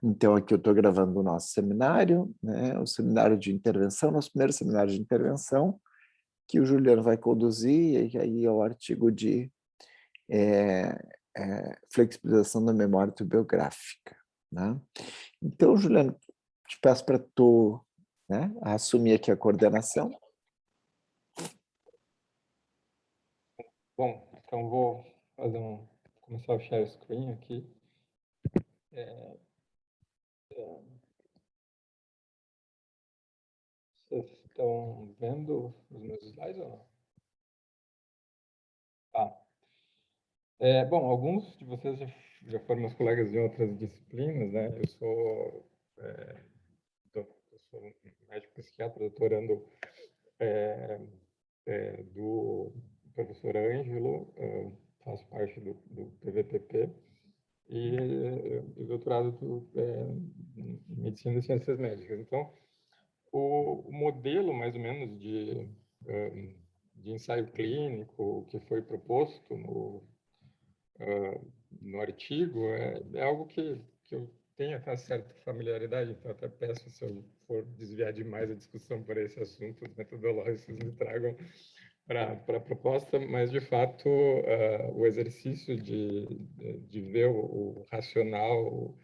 Então, aqui eu estou gravando o nosso seminário, né, o seminário de intervenção, nosso primeiro seminário de intervenção, que o Juliano vai conduzir, e aí é o artigo de flexibilização da memória autobiográfica, né? Então, Juliano, te peço para tu, né, assumir aqui a coordenação. Bom, então vou começar o share screen aqui. Vocês estão vendo os meus slides ou não? Tá. Bom, alguns de vocês já foram meus colegas de outras disciplinas, né? Eu sou médico psiquiatra, doutorando do professor Ângelo, faço parte do PVPP, e doutorado em medicina e ciências médicas. Então, o modelo, mais ou menos, de ensaio clínico que foi proposto no artigo é algo que eu tenho até certa familiaridade, então até peço, se eu for desviar demais a discussão para esse assunto metodológico, vocês me tragam para a proposta, mas de fato o exercício de ver o racional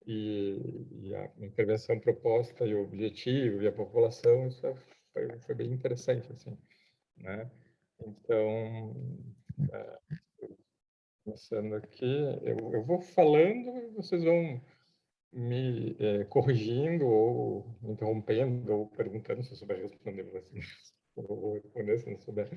e a intervenção proposta e o objetivo e a população, isso foi bem interessante, assim, né? Então, começando aqui, eu vou falando e vocês vão me corrigindo ou me interrompendo ou perguntando se eu souber responder, assim, ou responder se não souber,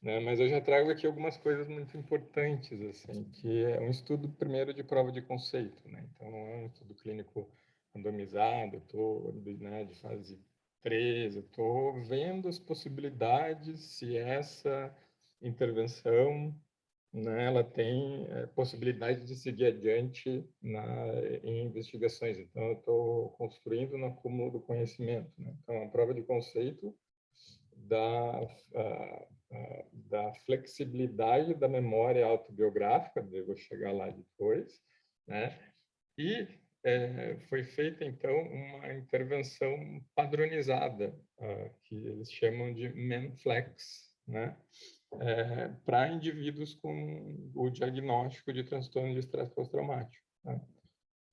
né? Mas eu já trago aqui algumas coisas muito importantes, assim, que é um estudo primeiro de prova de conceito, né? Então não é um estudo clínico randomizado, estou, né, de fase 3, eu estou vendo as possibilidades se essa intervenção, né, ela tem possibilidade de seguir adiante em investigações. Então, eu estou construindo no acúmulo do conhecimento, né? Então, a prova de conceito da flexibilidade da memória autobiográfica, devo chegar lá depois, né? E foi feita, então, uma intervenção padronizada, que eles chamam de MEMFLEX, né? Para indivíduos com o diagnóstico de transtorno de estresse pós-traumático, né?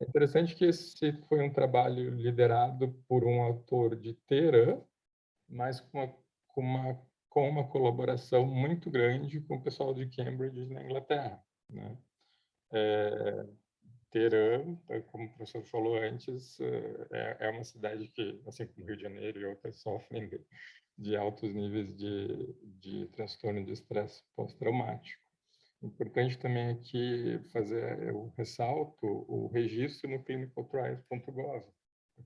É interessante que esse foi um trabalho liderado por um autor de Teherã, mas com uma colaboração muito grande com o pessoal de Cambridge, na Inglaterra, né? Teherã, como o professor falou antes, é uma cidade que, assim como Rio de Janeiro e outras, sofrem de altos níveis de transtorno de estresse pós-traumático. Importante também aqui eu ressalto o registro no clinicaltrials.gov.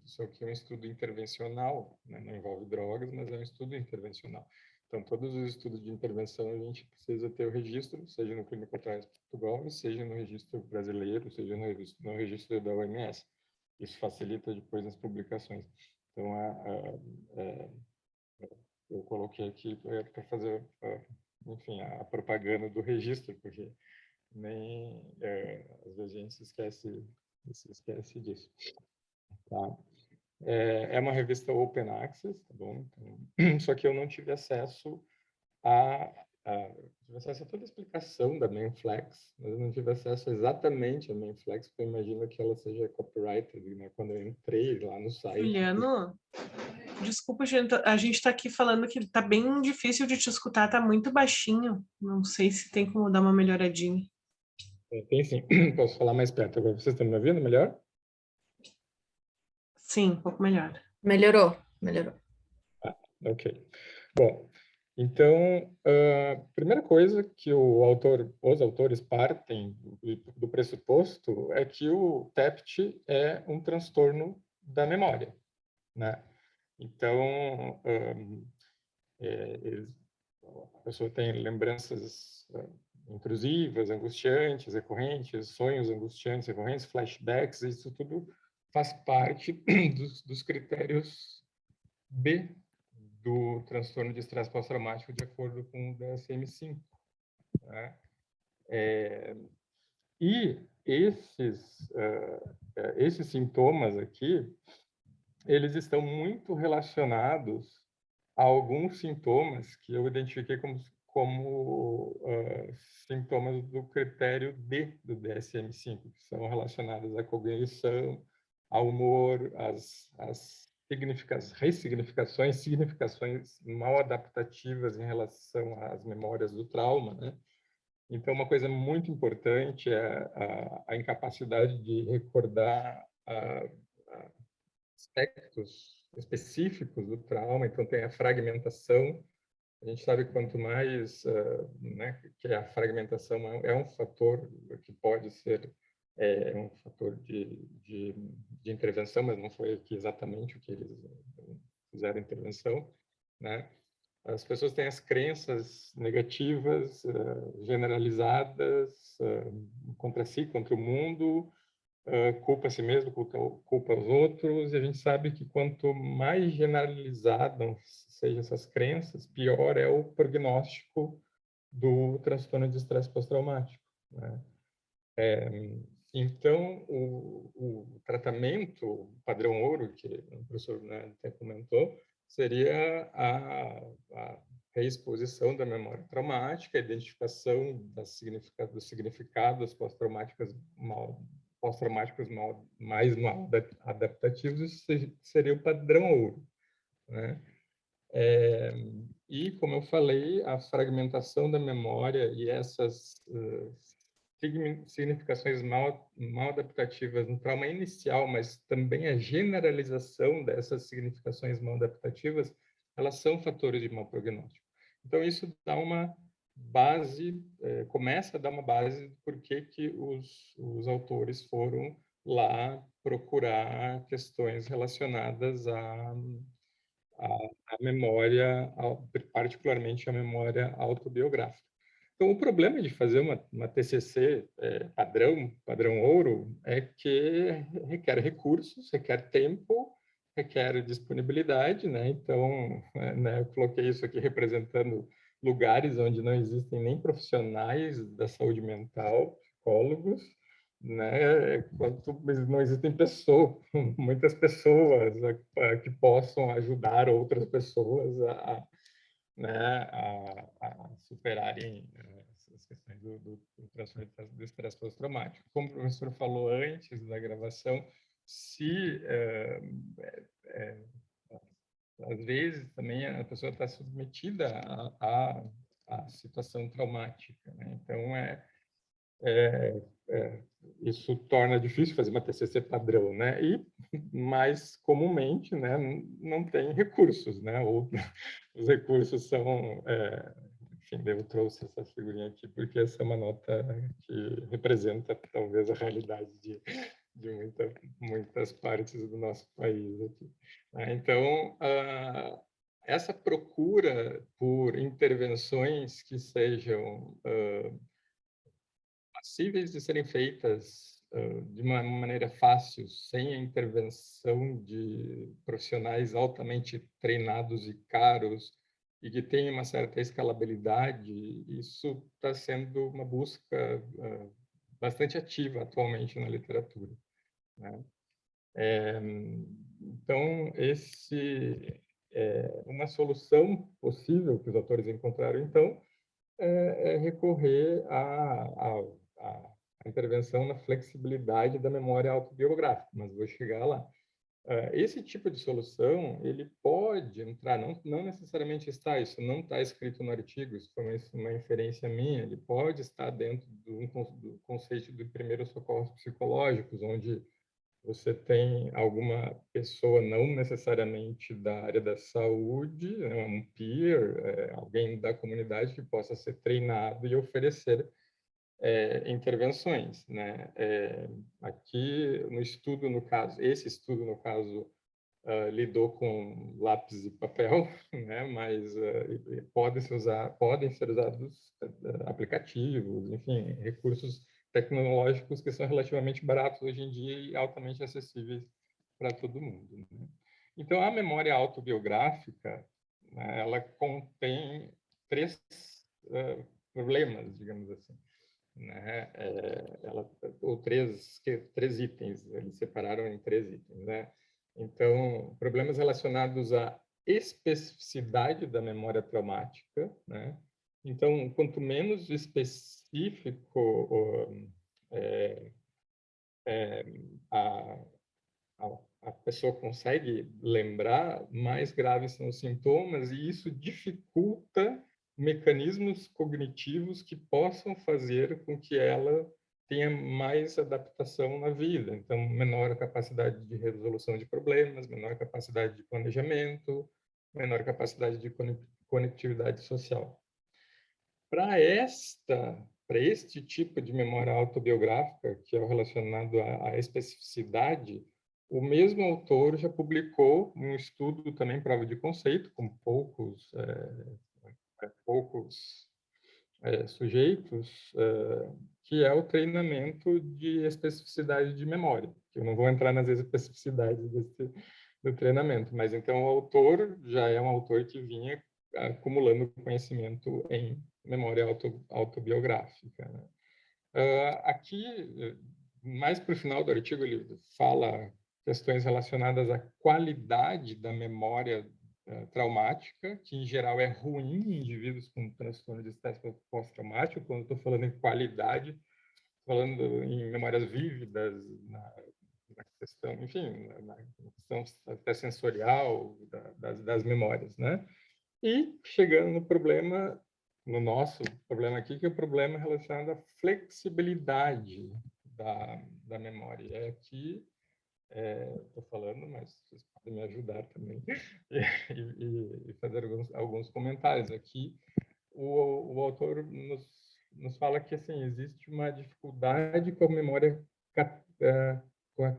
Isso aqui é um estudo intervencional, né? Não envolve drogas, mas é um estudo intervencional. Então, todos os estudos de intervenção, a gente precisa ter o registro, seja no clinicaltrials.gov, seja no registro brasileiro, seja no registro da OMS. Isso facilita depois as publicações. Então, eu coloquei aqui para fazer, enfim, a propaganda do registro, porque nem às vezes a gente se esquece disso. Tá? É uma revista Open Access, tá bom? Então, só que eu não tive acesso tive acesso a toda a explicação da MemFlex, mas eu não tive acesso exatamente à MemFlex, porque eu imagino que ela seja copyrighted, né? Quando eu entrei lá no site. Juliano, desculpa, a gente está aqui falando que está bem difícil de te escutar, está muito baixinho. Não sei se tem como dar uma melhoradinha. Tem sim, posso falar mais perto. Agora vocês estão me ouvindo melhor? Sim, um pouco melhor. Melhorou. Ok. Bom, então, a primeira coisa que os autores partem do pressuposto é que o TEPT é um transtorno da memória, né? Então, a pessoa tem lembranças intrusivas, angustiantes, recorrentes, sonhos angustiantes, recorrentes, flashbacks, isso tudo faz parte dos critérios B do transtorno de estresse pós-traumático de acordo com o DSM-5, né? E esses sintomas aqui, eles estão muito relacionados a alguns sintomas que eu identifiquei como sintomas do critério D do DSM-5, que são relacionados à cognição, ao humor, às significações mal adaptativas em relação às memórias do trauma, né? Então, uma coisa muito importante é a incapacidade de recordar aspectos específicos do trauma. Então, tem a fragmentação. A gente sabe que quanto mais, né, que a fragmentação é um fator que pode ser um fator de intervenção, mas não foi aqui exatamente o que eles fizeram intervenção, né? As pessoas têm as crenças negativas, generalizadas, contra si, contra o mundo, culpa a si mesmo, culpa os outros, e a gente sabe que quanto mais generalizadas sejam essas crenças, pior é o prognóstico do transtorno de estresse pós-traumático, né? Então, o tratamento padrão ouro, que o professor, né, até comentou, seria a reexposição da memória traumática, a identificação dos significados pós-traumáticos mais mal adaptativos. Isso seria o padrão ouro, né? E, como eu falei, a fragmentação da memória e essas significações mal adaptativas no trauma inicial, mas também a generalização dessas significações mal adaptativas, elas são fatores de mau prognóstico. Então, isso dá uma base, começa a dar uma base do porquê que os autores foram lá procurar questões relacionadas à memória, particularmente a memória autobiográfica. Então, o problema de fazer uma TCC padrão ouro, é que requer recursos, requer tempo, requer disponibilidade, né? Então, né, eu coloquei isso aqui representando lugares onde não existem nem profissionais da saúde mental, psicólogos, né? Quanto não existem muitas pessoas que possam ajudar outras pessoas né, a superarem essas questões do transtorno do estresse pós-traumático. Como o professor falou antes da gravação, se às vezes também a pessoa está submetida à situação traumática, né? Então isso torna difícil fazer uma TCC padrão, né? E mais comumente, né, não tem recursos, né? Ou os recursos são, enfim, eu trouxe essa figurinha aqui porque essa é uma nota que representa talvez a realidade de muitas partes do nosso país aqui. Então, essa procura por intervenções que sejam passíveis de serem feitas de uma maneira fácil, sem a intervenção de profissionais altamente treinados e caros, e que tenham uma certa escalabilidade, isso está sendo uma busca bastante ativa atualmente na literatura, né? Então, uma solução possível que os autores encontraram, então, é recorrer à intervenção na flexibilidade da memória autobiográfica, mas vou chegar lá. Esse tipo de solução, ele pode entrar, não necessariamente está, isso não está escrito no artigo, isso foi uma inferência minha, ele pode estar dentro do conceito de primeiros socorros psicológicos, onde você tem alguma pessoa, não necessariamente da área da saúde, né, um peer, alguém da comunidade que possa ser treinado e oferecer intervenções, né? Aqui no estudo, esse estudo, no caso, lidou com lápis e papel, né? Mas podem ser usados aplicativos, enfim, recursos tecnológicos que são relativamente baratos hoje em dia e altamente acessíveis para todo mundo, né? Então, a memória autobiográfica, né, ela contém três problemas, digamos assim. né? Ou três itens, eles separaram em 3 itens, né? Então, problemas relacionados à especificidade da memória traumática, né? Então, quanto menos específico a, a pessoa consegue lembrar, mais graves são os sintomas, e isso dificulta mecanismos cognitivos que possam fazer com que ela tenha mais adaptação na vida. Então, menor capacidade de resolução de problemas, menor capacidade de planejamento, menor capacidade de conectividade social. Para este tipo de memória autobiográfica, que é o relacionado à especificidade, o mesmo autor já publicou um estudo também, prova de conceito, com poucos sujeitos, que é o treinamento de especificidade de memória. Eu não vou entrar nas especificidades do treinamento, mas então o autor já é um autor que vinha acumulando conhecimento em memória autobiográfica, né? Aqui, mais para o final do artigo, ele fala questões relacionadas à qualidade da memória traumática, que em geral é ruim em indivíduos com transtorno de estresse pós-traumático. Quando estou falando em qualidade, falando em memórias vívidas, na questão, enfim, na questão até sensorial das memórias, né? E chegando no nosso problema aqui, que é o problema relacionado à flexibilidade da memória. É aqui, estou falando, mas vocês podem me ajudar também e fazer alguns comentários. Aqui, o autor nos fala que assim, existe uma dificuldade com a memória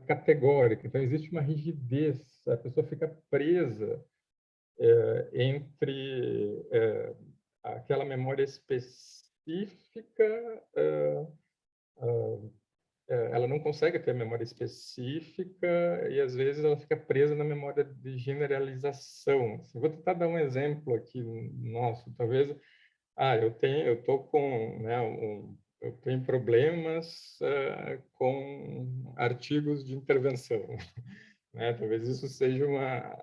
categórica, então existe uma rigidez, a pessoa fica presa entre aquela memória específica, ela não consegue ter memória específica e às vezes ela fica presa na memória de generalização. Assim, vou tentar dar um exemplo aqui nosso, talvez. Eu tô com, né, eu tenho problemas com artigos de intervenção, né? Talvez isso seja uma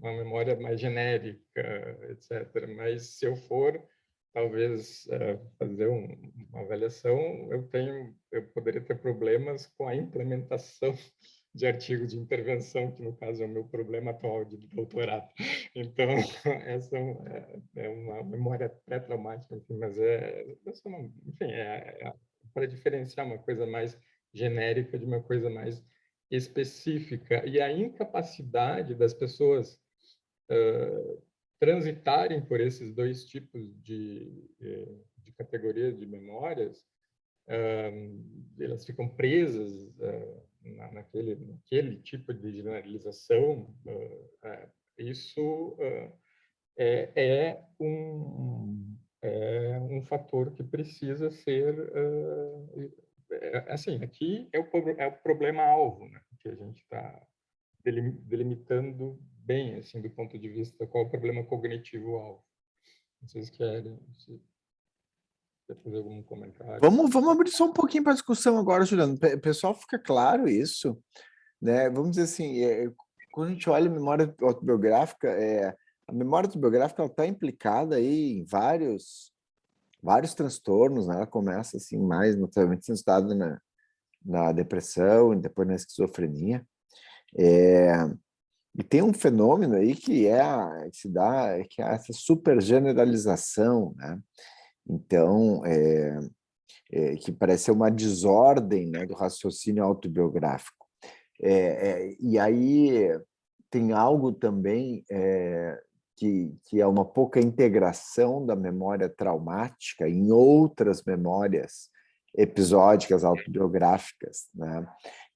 memória mais genérica, etc. Mas se eu for, talvez, fazer uma avaliação, eu poderia ter problemas com a implementação de artigos de intervenção, que no caso é o meu problema atual de doutorado. Então, essa é uma memória pré-traumática, enfim, mas enfim, para diferenciar uma coisa mais genérica de uma coisa mais específica. E a incapacidade das pessoas transitarem por esses 2 tipos de categorias de memórias, elas ficam presas naquele tipo de generalização. Isso é um fator que precisa ser assim, aqui é o problema-alvo, né, que a gente está delimitando bem, assim, do ponto de vista qual é o problema cognitivo-alvo. Vocês querem fazer algum comentário? Vamos abrir só um pouquinho para a discussão agora, Juliano. Pessoal, fica claro isso, né? Vamos dizer assim, quando a gente olha a memória autobiográfica, a memória autobiográfica está implicada aí em vários transtornos, né? Ela começa assim mais notavelmente sendo estudada na depressão e depois na esquizofrenia. E tem um fenômeno aí que se dá, que é essa supergeneralização, né? Então, que parece ser uma desordem, né, do raciocínio autobiográfico. E aí tem algo também que é uma pouca integração da memória traumática em outras memórias episódicas autobiográficas, né?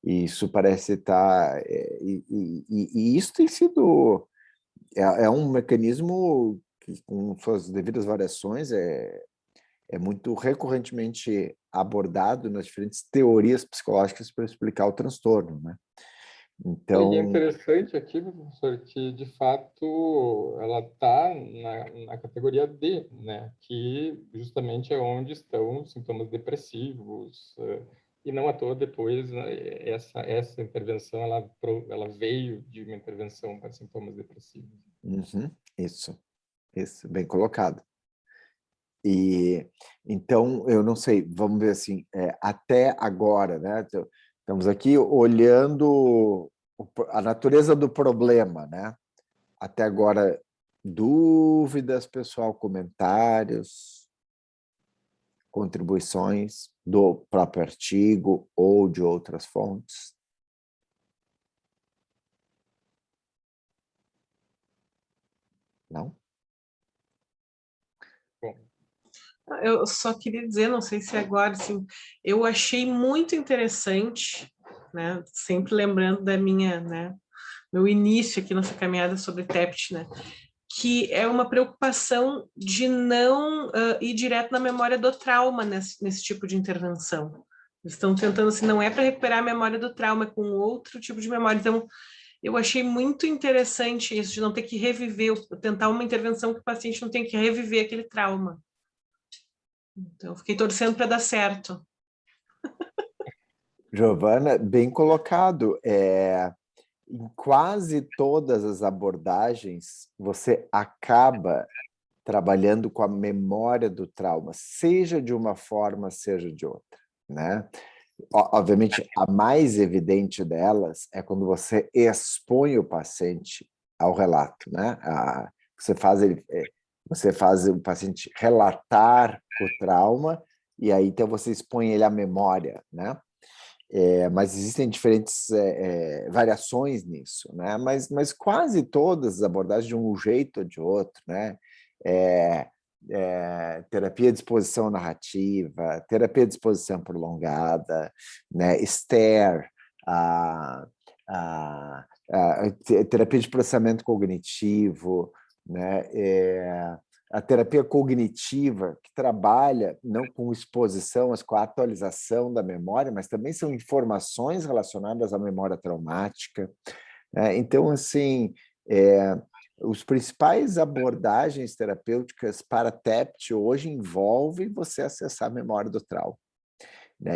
E isso parece estar... E isso tem sido... É um mecanismo que, com suas devidas variações, é muito recorrentemente abordado nas diferentes teorias psicológicas para explicar o transtorno, né? E é Então, interessante aqui, professor, que de fato ela está na categoria D, né? Que justamente é onde estão os sintomas depressivos. E não à toa depois, né, essa intervenção ela veio de uma intervenção para sintomas depressivos. isso, bem colocado. E então, eu não sei, vamos ver assim, até agora, né? Estamos aqui olhando a natureza do problema, né? Até agora, dúvidas, pessoal, comentários, contribuições do próprio artigo ou de outras fontes? Não? Bom, Eu só queria dizer, não sei se agora, assim, eu achei muito interessante, né? Sempre lembrando da minha, né? Meu início aqui nessa caminhada sobre TEPT, né? Que é uma preocupação de não ir direto na memória do trauma nesse tipo de intervenção. Eles estão tentando, assim, não é para recuperar a memória do trauma, é com outro tipo de memória. Então, eu achei muito interessante isso, de não ter que reviver, tentar uma intervenção que o paciente não tem que reviver aquele trauma. Então, eu fiquei torcendo para dar certo. Giovana, bem colocado. Em quase todas as abordagens, você acaba trabalhando com a memória do trauma, seja de uma forma, seja de outra, né? Obviamente, a mais evidente delas é quando você expõe o paciente ao relato, né? Você faz o paciente relatar o trauma e aí então você expõe ele à memória, né? Mas existem diferentes variações nisso, né? Mas quase todas as abordagens de um jeito ou de outro, né? Terapia de exposição narrativa, terapia de exposição prolongada, né? STARE, a, terapia de processamento cognitivo, né? A terapia cognitiva, que trabalha não com exposição, mas com a atualização da memória, mas também são informações relacionadas à memória traumática. Então, assim, os principais abordagens terapêuticas para TEPT hoje envolvem você acessar a memória do trauma.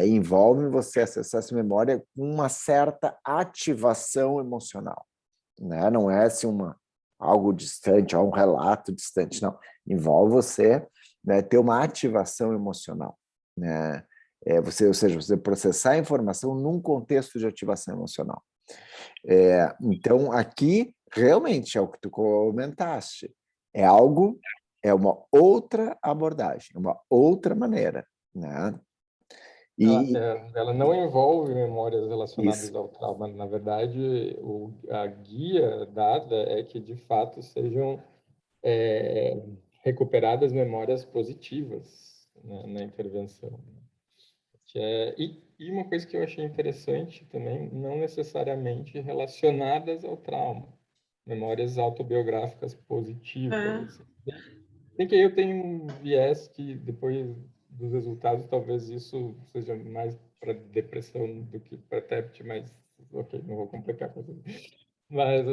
Envolvem você acessar essa memória com uma certa ativação emocional. Não é assim algo distante, um relato distante, não. Envolve você ter uma ativação emocional. Ou seja, você processar a informação num contexto de ativação emocional. Então, aqui, realmente, é o que tu comentaste. É uma outra abordagem, uma outra maneira. Né? Ela não envolve memórias relacionadas Isso. ao trauma. Na verdade, a guia dada é que, de fato, sejam recuperadas memórias positivas, né, na intervenção. E uma coisa que eu achei interessante também, não necessariamente relacionadas ao trauma, memórias autobiográficas positivas. Bem que aí eu tenho um viés que, depois dos resultados, talvez isso seja mais para depressão do que para TEPT, mas ok, não vou complicar com isso. Mas,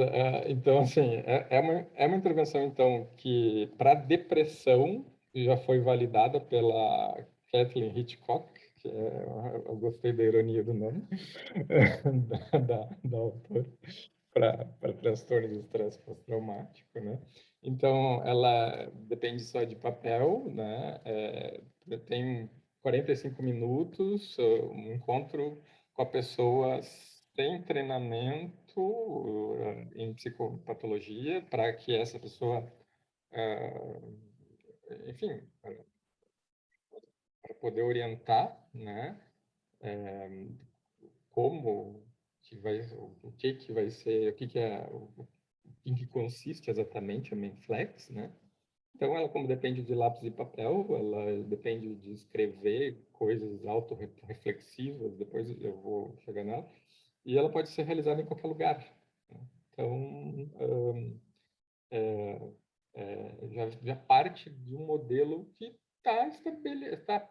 então, assim, é uma intervenção, então, que para depressão já foi validada pela Kathleen Hitchcock, que eu gostei da ironia do nome, da autora, para transtorno de estresse pós-traumático, né? Então, ela depende só de papel, né? Tem 45 minutos, um encontro com a pessoa sem treinamento em psicopatologia, para que essa pessoa, enfim, para poder orientar, né? Como que vai, o que vai ser, o que é, em que consiste exatamente a Mainflex, né? Então, ela, como depende de lápis e papel, ela depende de escrever coisas autorreflexivas, depois eu vou chegar nela, e ela pode ser realizada em qualquer lugar. Né? Então, já parte de um modelo que está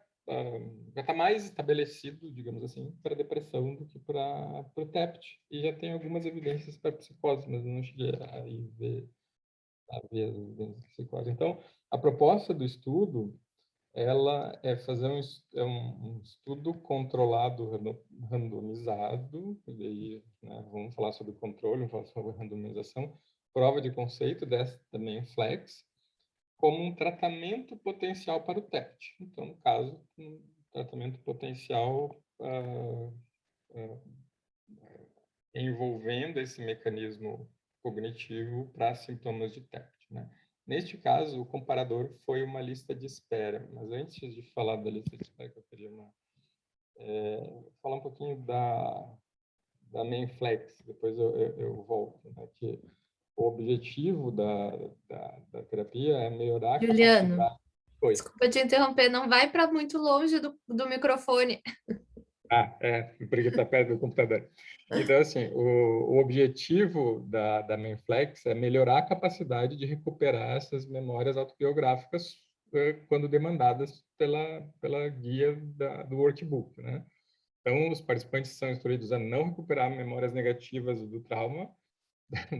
já está mais estabelecido, digamos assim, para depressão do que para o TEPT. E já tem algumas evidências para psicose, mas eu não cheguei a ver as evidências de psicose. Então, a proposta do estudo, ela é fazer um estudo controlado, randomizado, e daí, né, vamos falar sobre controle, vamos falar sobre randomização, prova de conceito dessa também flex, como um tratamento potencial para o TEPT. Então, no caso, um tratamento potencial envolvendo esse mecanismo cognitivo para sintomas de TEPT, né? Neste caso, o comparador foi uma lista de espera. Mas antes de falar da lista de espera, eu queria falar um pouquinho da MAINFlex, depois eu volto, né? Que o objetivo da terapia é melhorar a Juliano, capacidade... Oi. desculpa te interromper, não vai para muito longe do microfone. Porque está perto do computador. Então, assim, o objetivo da MAINFlex é melhorar a capacidade de recuperar essas memórias autobiográficas quando demandadas pela guia do workbook, né? Então, os participantes são instruídos a não recuperar memórias negativas do trauma.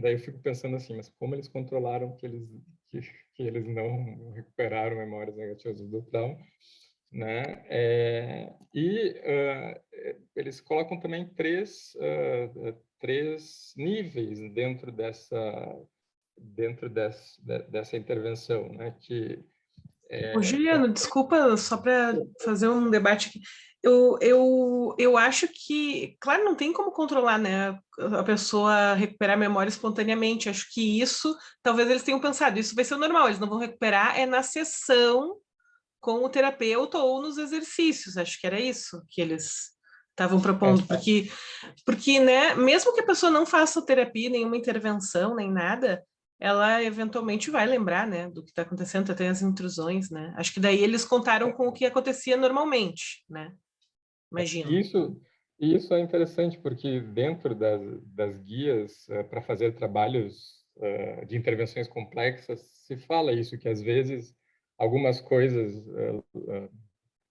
Daí eu fico pensando assim, mas como eles controlaram que eles não recuperaram memórias negativas do trauma, né? Eles colocam também três níveis dentro dessa intervenção, né? Ô, Juliano, desculpa, só para fazer um debate aqui. Eu acho que, claro, não tem como controlar, né, a pessoa recuperar a memória espontaneamente. Acho que isso, talvez eles tenham pensado, isso vai ser o normal, eles não vão recuperar, é na sessão com o terapeuta ou nos exercícios. Acho que era isso que eles estavam propondo, porque, né, mesmo que a pessoa não faça terapia, nenhuma intervenção, nem nada, ela eventualmente vai lembrar, né, do que está acontecendo, até as intrusões, né? Acho que daí eles contaram com o que acontecia normalmente, né? Imagino. Isso é interessante, porque dentro das guias para fazer trabalhos de intervenções complexas, se fala isso, que às vezes algumas coisas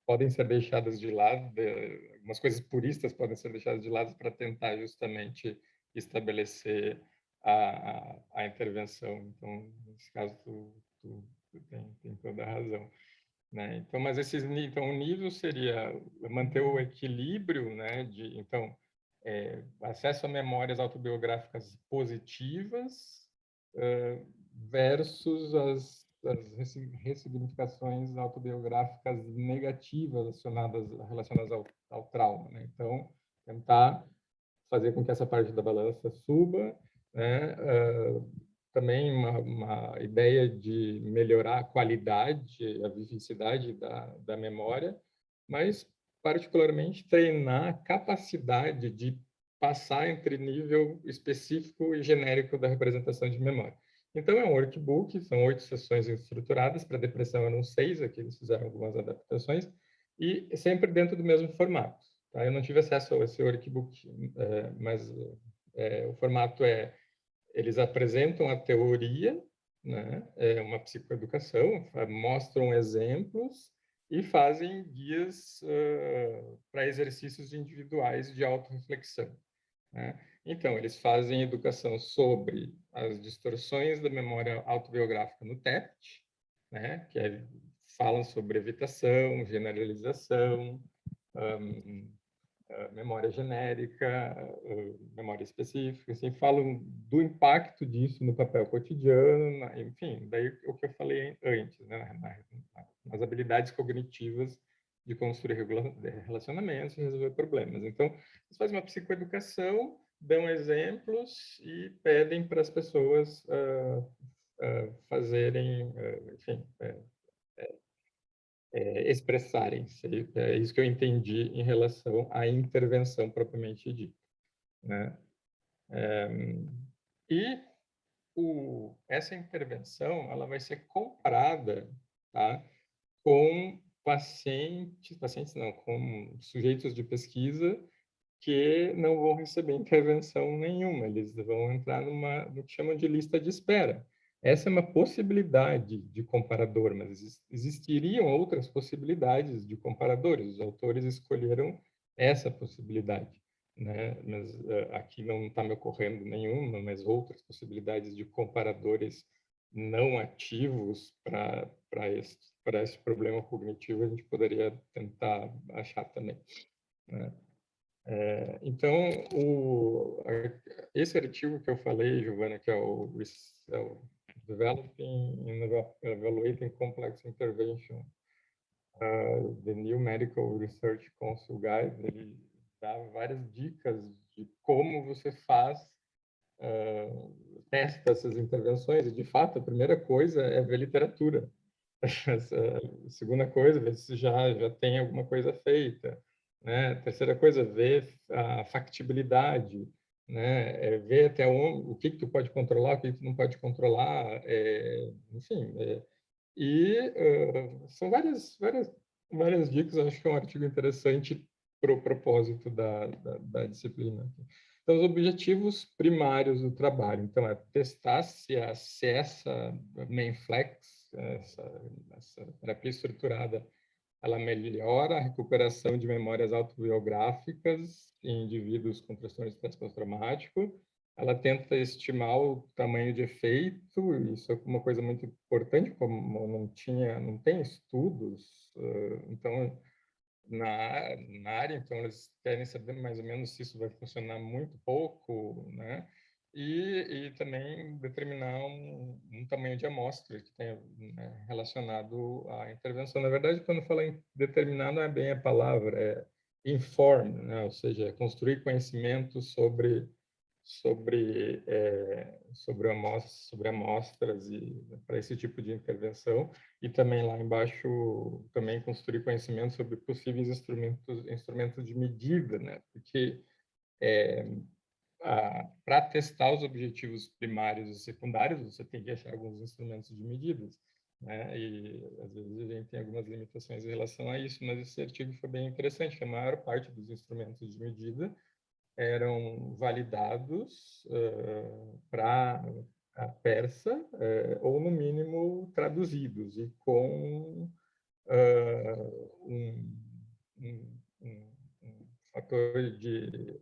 podem ser deixadas de lado, algumas coisas puristas podem ser deixadas de lado para tentar justamente estabelecer a intervenção. Então, nesse caso, tu tem toda a razão, né? Então, mas então o nível seria manter o equilíbrio, né? Então, acesso a memórias autobiográficas positivas versus as ressignificações autobiográficas negativas relacionadas ao trauma, né? Então, tentar fazer com que essa parte da balança suba, né? Também uma ideia de melhorar a qualidade, a vivacidade da memória, mas particularmente treinar a capacidade de passar entre nível específico e genérico da representação de memória. Então, é um workbook, são 8 sessões estruturadas, para depressão eram 6, aqui eles fizeram algumas adaptações, e sempre dentro do mesmo formato. Tá? Eu não tive acesso a esse workbook, mas o formato eles apresentam a teoria, né? É uma psicoeducação, mostram exemplos e fazem guias para exercícios individuais de autorreflexão, né? Então, eles fazem educação sobre as distorções da memória autobiográfica no TEPT, né? Falam sobre evitação, generalização, memória genérica, memória específica, assim, falam do impacto disso no papel cotidiano, enfim, daí o que eu falei antes, né? Nas habilidades cognitivas de construir relacionamentos e resolver problemas. Então, eles fazem uma psicoeducação, dão exemplos e pedem para as pessoas fazerem, enfim, expressarem-se. É isso que eu entendi em relação à intervenção propriamente dita, né? E essa intervenção ela vai ser comparada, tá, com pacientes não, com sujeitos de pesquisa que não vão receber intervenção nenhuma, eles vão entrar no que chamam de lista de espera. essa é uma possibilidade de comparador, mas existiriam outras possibilidades de comparadores. Os autores escolheram essa possibilidade, né? Mas aqui não está me ocorrendo nenhuma, mas outras possibilidades de comparadores não ativos para esse problema cognitivo a gente poderia tentar achar também, né? Então, esse artigo que eu falei, Giovana, que é o Developing and Evaluating Complex Intervention, The New Medical Research Council Guide, ele dá várias dicas de como você faz, testa essas intervenções. E, de fato, a primeira coisa é ver literatura. A segunda coisa, ver se já tem alguma coisa feita, né? A terceira coisa, ver a factibilidade, né? Ver até onde, o que tu pode controlar, o que tu não pode controlar, enfim. São várias dicas. Acho que é um artigo interessante para o propósito da disciplina. Então, os objetivos primários do trabalho. Então, é testar se essa MAINFlex, essa terapia estruturada, ela melhora a recuperação de memórias autobiográficas em indivíduos com transtorno de estresse pós-traumático. Ela tenta estimar o tamanho de efeito, isso é uma coisa muito importante, como não tem estudos, então na área, então eles querem saber mais ou menos se isso vai funcionar muito pouco, né? E também determinar um tamanho de amostra que tenha, né, relacionado à intervenção. Na verdade, quando fala em determinar, não é bem a palavra, é inform, né? Ou seja, construir conhecimento sobre amostras e para esse tipo de intervenção, e também lá embaixo também construir conhecimento sobre possíveis instrumentos de medida, né? Porque para testar os objetivos primários e secundários, você tem que achar alguns instrumentos de medidas, né? E às vezes a gente tem algumas limitações em relação a isso, mas esse artigo foi bem interessante, que a maior parte dos instrumentos de medida eram validados para a persa, ou, no mínimo, traduzidos, e com um fator de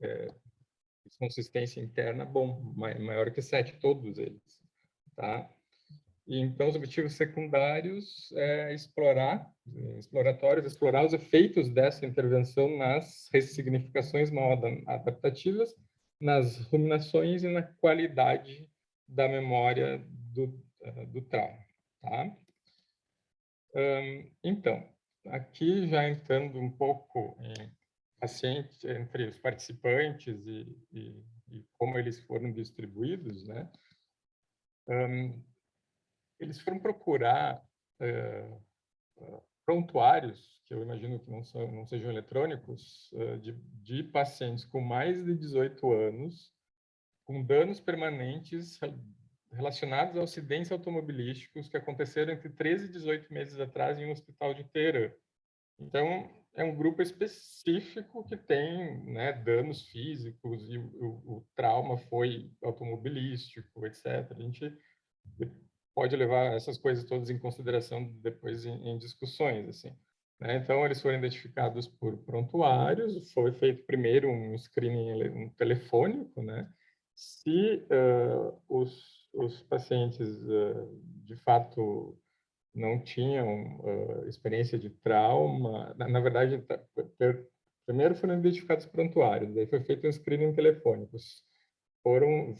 consistência interna bom, maior que 7, todos eles. Tá? E, então, os objetivos secundários é explorar os efeitos dessa intervenção nas ressignificações mal adaptativas, nas ruminações e na qualidade da memória do trauma. Tá? Então, aqui já entrando um pouco em paciente, entre os participantes e como eles foram distribuídos, né? Eles foram procurar prontuários, que eu imagino que não sejam eletrônicos, de pacientes com mais de 18 anos, com danos permanentes relacionados a acidentes automobilísticos que aconteceram entre 13 e 18 meses atrás em um hospital de Teherã. Então, é um grupo específico que tem, né, danos físicos, e o trauma foi automobilístico, etc. A gente pode levar essas coisas todas em consideração depois em discussões, assim, né? Então, eles foram identificados por prontuários, foi feito primeiro um screening telefônico, né? Se os pacientes, de fato, não tinham experiência de trauma, na verdade, primeiro foram identificados prontuários, daí foi feito um screening telefônico. Foram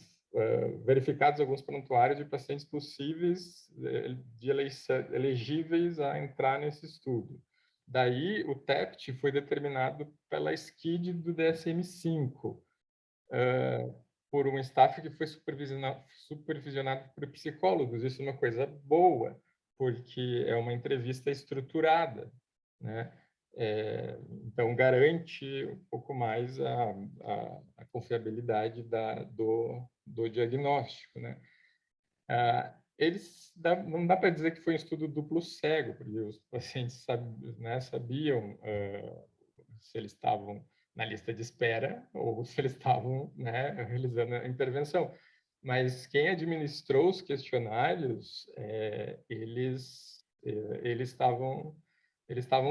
verificados alguns prontuários de pacientes possíveis elegíveis a entrar nesse estudo. Daí, o TEPT foi determinado pela SCID do DSM-5, por um staff que foi supervisionado por psicólogos. Isso é uma coisa boa, porque é uma entrevista estruturada, né? Então, garante um pouco mais a confiabilidade do diagnóstico, né? Não dá para dizer que foi um estudo duplo cego, porque os pacientes sabiam se eles estavam na lista de espera ou se eles estavam, né, realizando a intervenção. mas quem administrou os questionários, eles estavam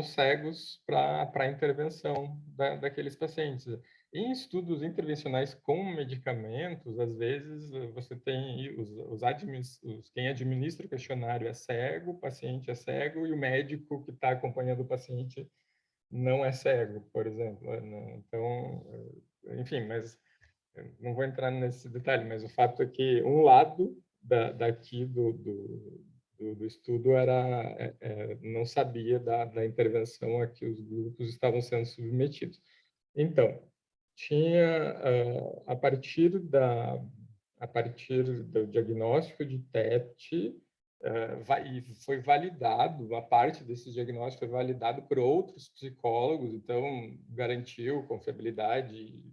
cegos para a intervenção daqueles pacientes. Em estudos intervencionais com medicamentos, às vezes você tem quem administra o questionário é cego, o paciente é cego e o médico que está acompanhando o paciente não é cego, por exemplo. Então, enfim, mas não vou entrar nesse detalhe, mas o fato é que um lado daqui do estudo não sabia da intervenção a que os grupos estavam sendo submetidos. Então, tinha, a partir do diagnóstico de TET, e foi validado, uma parte desse diagnóstico foi validado por outros psicólogos, então garantiu confiabilidade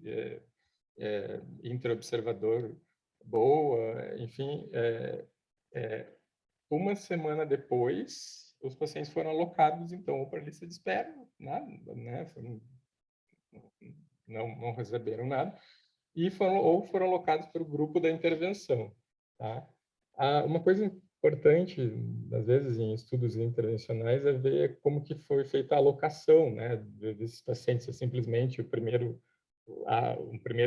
intraobservador boa, enfim. Uma semana depois, os pacientes foram alocados, então, para a lista de espera, nada, né? Não receberam nada, ou foram alocados para o grupo da intervenção. Tá? Uma coisa importante, às vezes, em estudos intervencionais, é ver como que foi feita a alocação, né, desses pacientes. É simplesmente o primeiro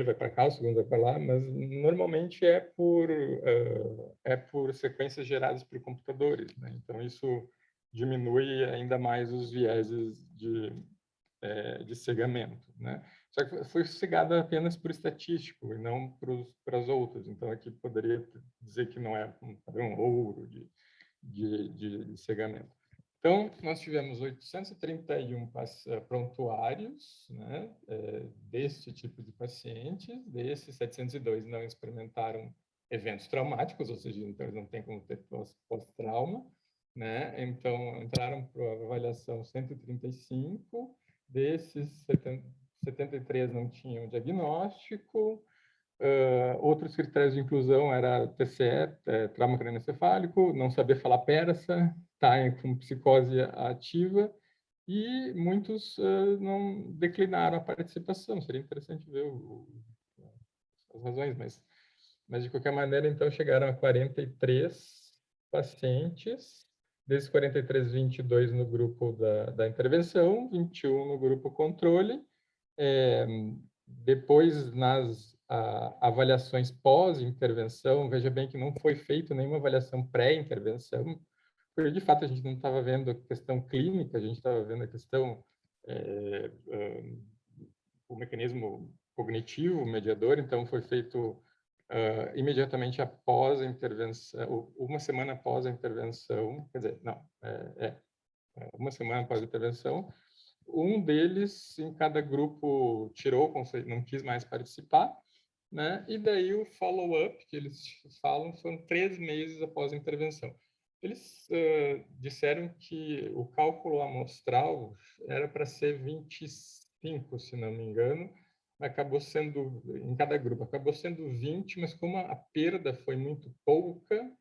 vai para cá, o segundo vai para lá, mas normalmente é por sequências geradas por computadores, né? Então, isso diminui ainda mais os vieses de cegamento, né? Só que foi cegado apenas por estatístico e não para as outras. Então, aqui poderia dizer que não é um padrão ouro de cegamento. Então, nós tivemos 831 prontuários, né, desse tipo de pacientes. Desses, 702 não experimentaram eventos traumáticos, ou seja, então eles não têm como ter pós-trauma, né? Então, entraram para a avaliação 135. Desses, 73 não tinham diagnóstico. Outros critérios de inclusão era TCE, trauma crânioencefálico, não saber falar persa, estar com psicose ativa, e muitos não declinaram a participação. Seria interessante ver as razões, mas de qualquer maneira, então, chegaram a 43 pacientes. Desses 43, 22 no grupo da intervenção, 21 no grupo controle. Depois, nas avaliações pós-intervenção, veja bem que não foi feita nenhuma avaliação pré-intervenção, porque, de fato, a gente não estava vendo a questão clínica, a gente estava vendo a questão, o mecanismo cognitivo, mediador. Então, foi feito imediatamente após a intervenção, uma semana após a intervenção, quer dizer, não, uma semana após a intervenção. Um deles, em cada grupo, não quis mais participar, né? E daí o follow-up, que eles falam, foram 3 meses após a intervenção. Eles disseram que o cálculo amostral era para ser 25, se não me engano, acabou sendo, em cada grupo, acabou sendo 20, mas como a perda foi muito pouca,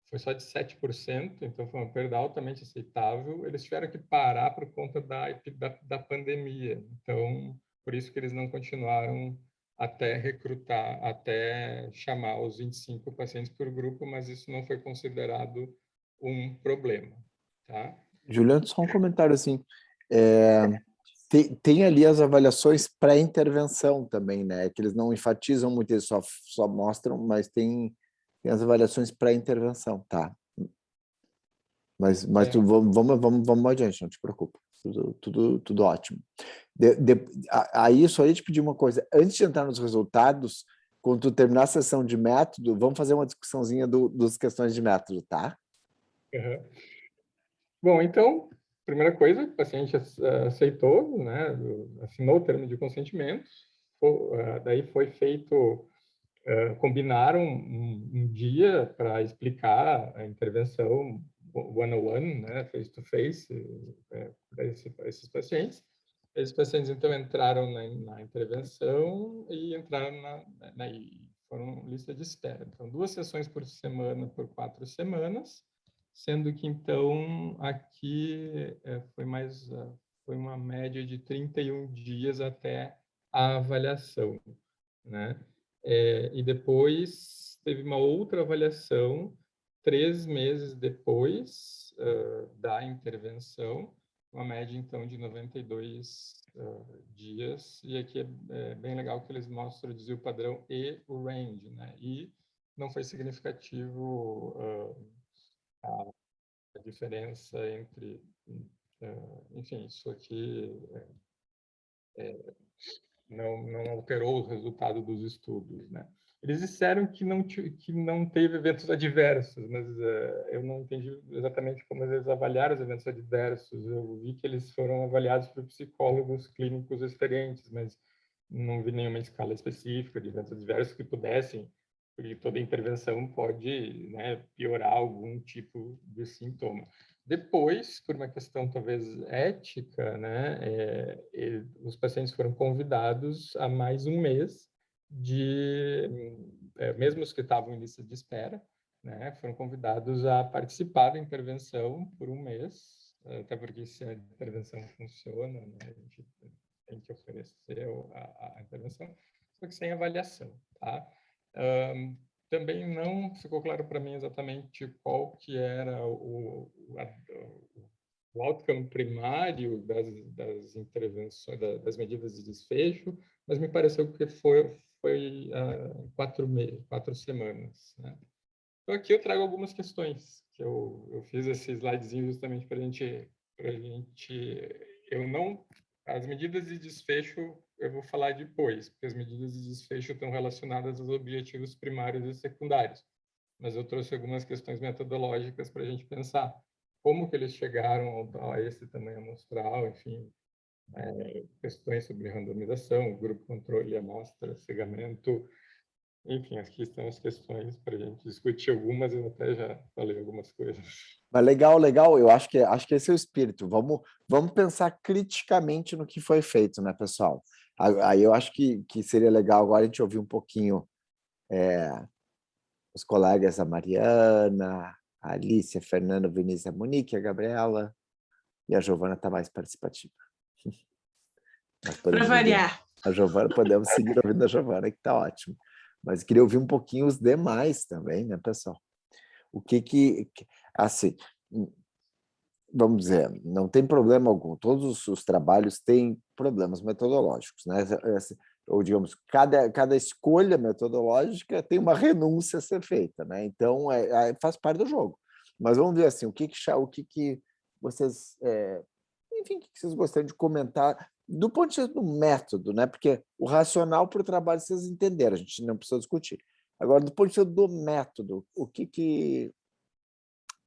foi só de 7%, então foi uma perda altamente aceitável, eles tiveram que parar por conta da pandemia. Então, por isso que eles não continuaram até recrutar, até chamar os 25 pacientes por grupo, mas isso não foi considerado um problema. Tá? Juliano, só um comentário assim. Tem ali as avaliações pré-intervenção também, né? Que eles não enfatizam muito, eles só mostram, mas tem as avaliações pré-intervenção, tá? Mas vamos adiante, não te preocupa. Tudo ótimo. Aí só ia te pedir uma coisa. Antes de entrar nos resultados, quando tu terminar a sessão de método, vamos fazer uma discussãozinha das questões de método, tá? Uhum. Bom, então, primeira coisa, o paciente aceitou, né, assinou o termo de consentimento, daí foi feito, combinaram um dia para explicar a intervenção one-on-one, né, face-to-face, para esses pacientes. Esses pacientes, então, entraram na intervenção e entraram foram lista de espera. Então, 2 sessões por semana por 4 semanas, sendo que, então, aqui foi uma média de 31 dias até a avaliação, né? E depois teve uma outra avaliação 3 meses depois da intervenção, uma média, então, de 92 dias, e aqui é bem legal que eles mostram o desvio padrão e o range, né? E não foi significativo a diferença entre... enfim, isso aqui não alterou o resultado dos estudos, né? Eles disseram que não teve eventos adversos, mas eu não entendi exatamente como eles avaliaram os eventos adversos. Eu vi que eles foram avaliados por psicólogos clínicos experientes, mas não vi nenhuma escala específica de eventos adversos que pudessem, porque toda intervenção pode, né, piorar algum tipo de sintoma. Depois, por uma questão talvez ética, né, os pacientes foram convidados a mais um mês mesmo os que estavam em lista de espera, né, foram convidados a participar da intervenção por um mês, até porque se a intervenção funciona, né, a gente tem que oferecer a intervenção, só que sem avaliação, tá? Também não ficou claro para mim exatamente qual que era o outcome primário das intervenções, das medidas de desfecho, mas me pareceu que foi 4 semanas, né? Então, aqui eu trago algumas questões, que eu fiz esse slidezinho justamente para a gente... As medidas de desfecho eu vou falar depois, porque as medidas de desfecho estão relacionadas aos objetivos primários e secundários. Mas eu trouxe algumas questões metodológicas para a gente pensar como que eles chegaram a esse tamanho amostral, enfim, questões sobre randomização, grupo controle, amostra, cegamento, enfim, aqui estão as questões para a gente discutir algumas, eu até já falei algumas coisas. Mas legal, legal. Eu acho que esse é o espírito. Vamos pensar criticamente no que foi feito, né, pessoal? Aí eu acho que seria legal agora a gente ouvir um pouquinho os colegas, a Mariana, a Alice, a Fernanda, o Vinícius, a Monique, a Gabriela, e a Giovana está mais participativa. Para variar. A Giovana, podemos seguir ouvindo a Giovana, que está ótimo. Mas queria ouvir um pouquinho os demais também, né, pessoal? O assim, vamos dizer, não tem problema algum, todos os trabalhos têm problemas metodológicos, né? Ou, digamos, cada escolha metodológica tem uma renúncia a ser feita, né? Então, faz parte do jogo. Mas vamos ver assim, o que vocês... enfim, o que vocês gostariam de comentar do ponto de vista do método, né? Porque o racional para o trabalho vocês entenderam, a gente não precisa discutir. Agora, do ponto de vista do método,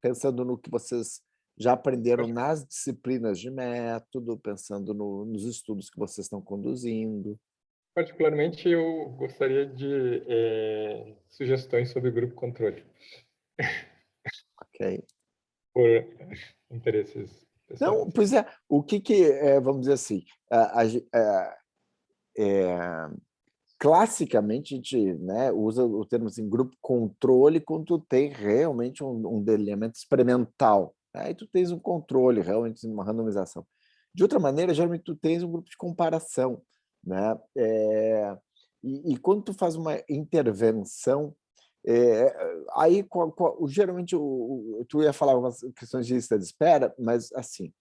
pensando no que vocês já aprenderam nas disciplinas de método, pensando nos estudos que vocês estão conduzindo. Particularmente, eu gostaria de sugestões sobre grupo controle. Ok. Por interesses pessoais. Não, pois é, vamos dizer assim, classicamente a gente, né, usa o termo assim, grupo controle quando tu tem realmente um delineamento experimental. Aí tu tens um controle, realmente uma randomização. De outra maneira, geralmente tu tens um grupo de comparação, né? E quando tu faz uma intervenção, aí geralmente tu ia falar algumas questões de lista de espera, mas assim,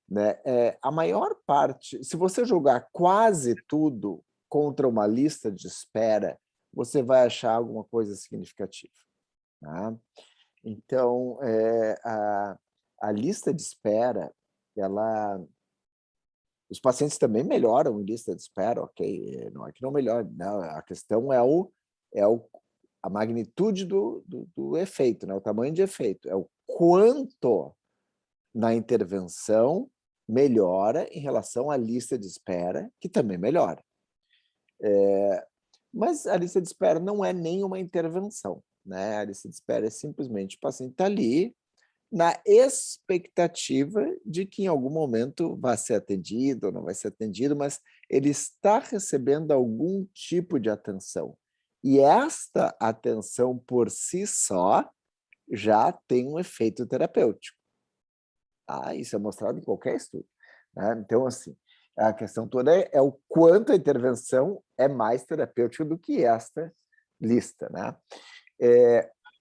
né, a maior parte, se você jogar quase tudo contra uma lista de espera, você vai achar alguma coisa significativa. Tá? Então, a lista de espera, os pacientes também melhoram em lista de espera, ok? Não é que não melhora, não, a questão é a magnitude do efeito, né? O tamanho de efeito, é o quanto na intervenção melhora em relação à lista de espera, que também melhora. Mas a lista de espera não é nenhuma intervenção, né? A lista de espera é simplesmente o paciente está ali na expectativa de que em algum momento vai ser atendido ou não vai ser atendido, mas ele está recebendo algum tipo de atenção. E esta atenção por si só já tem um efeito terapêutico. Isso é mostrado em qualquer estudo, né? Então, assim, a questão toda é o quanto a intervenção é mais terapêutica do que esta lista, né?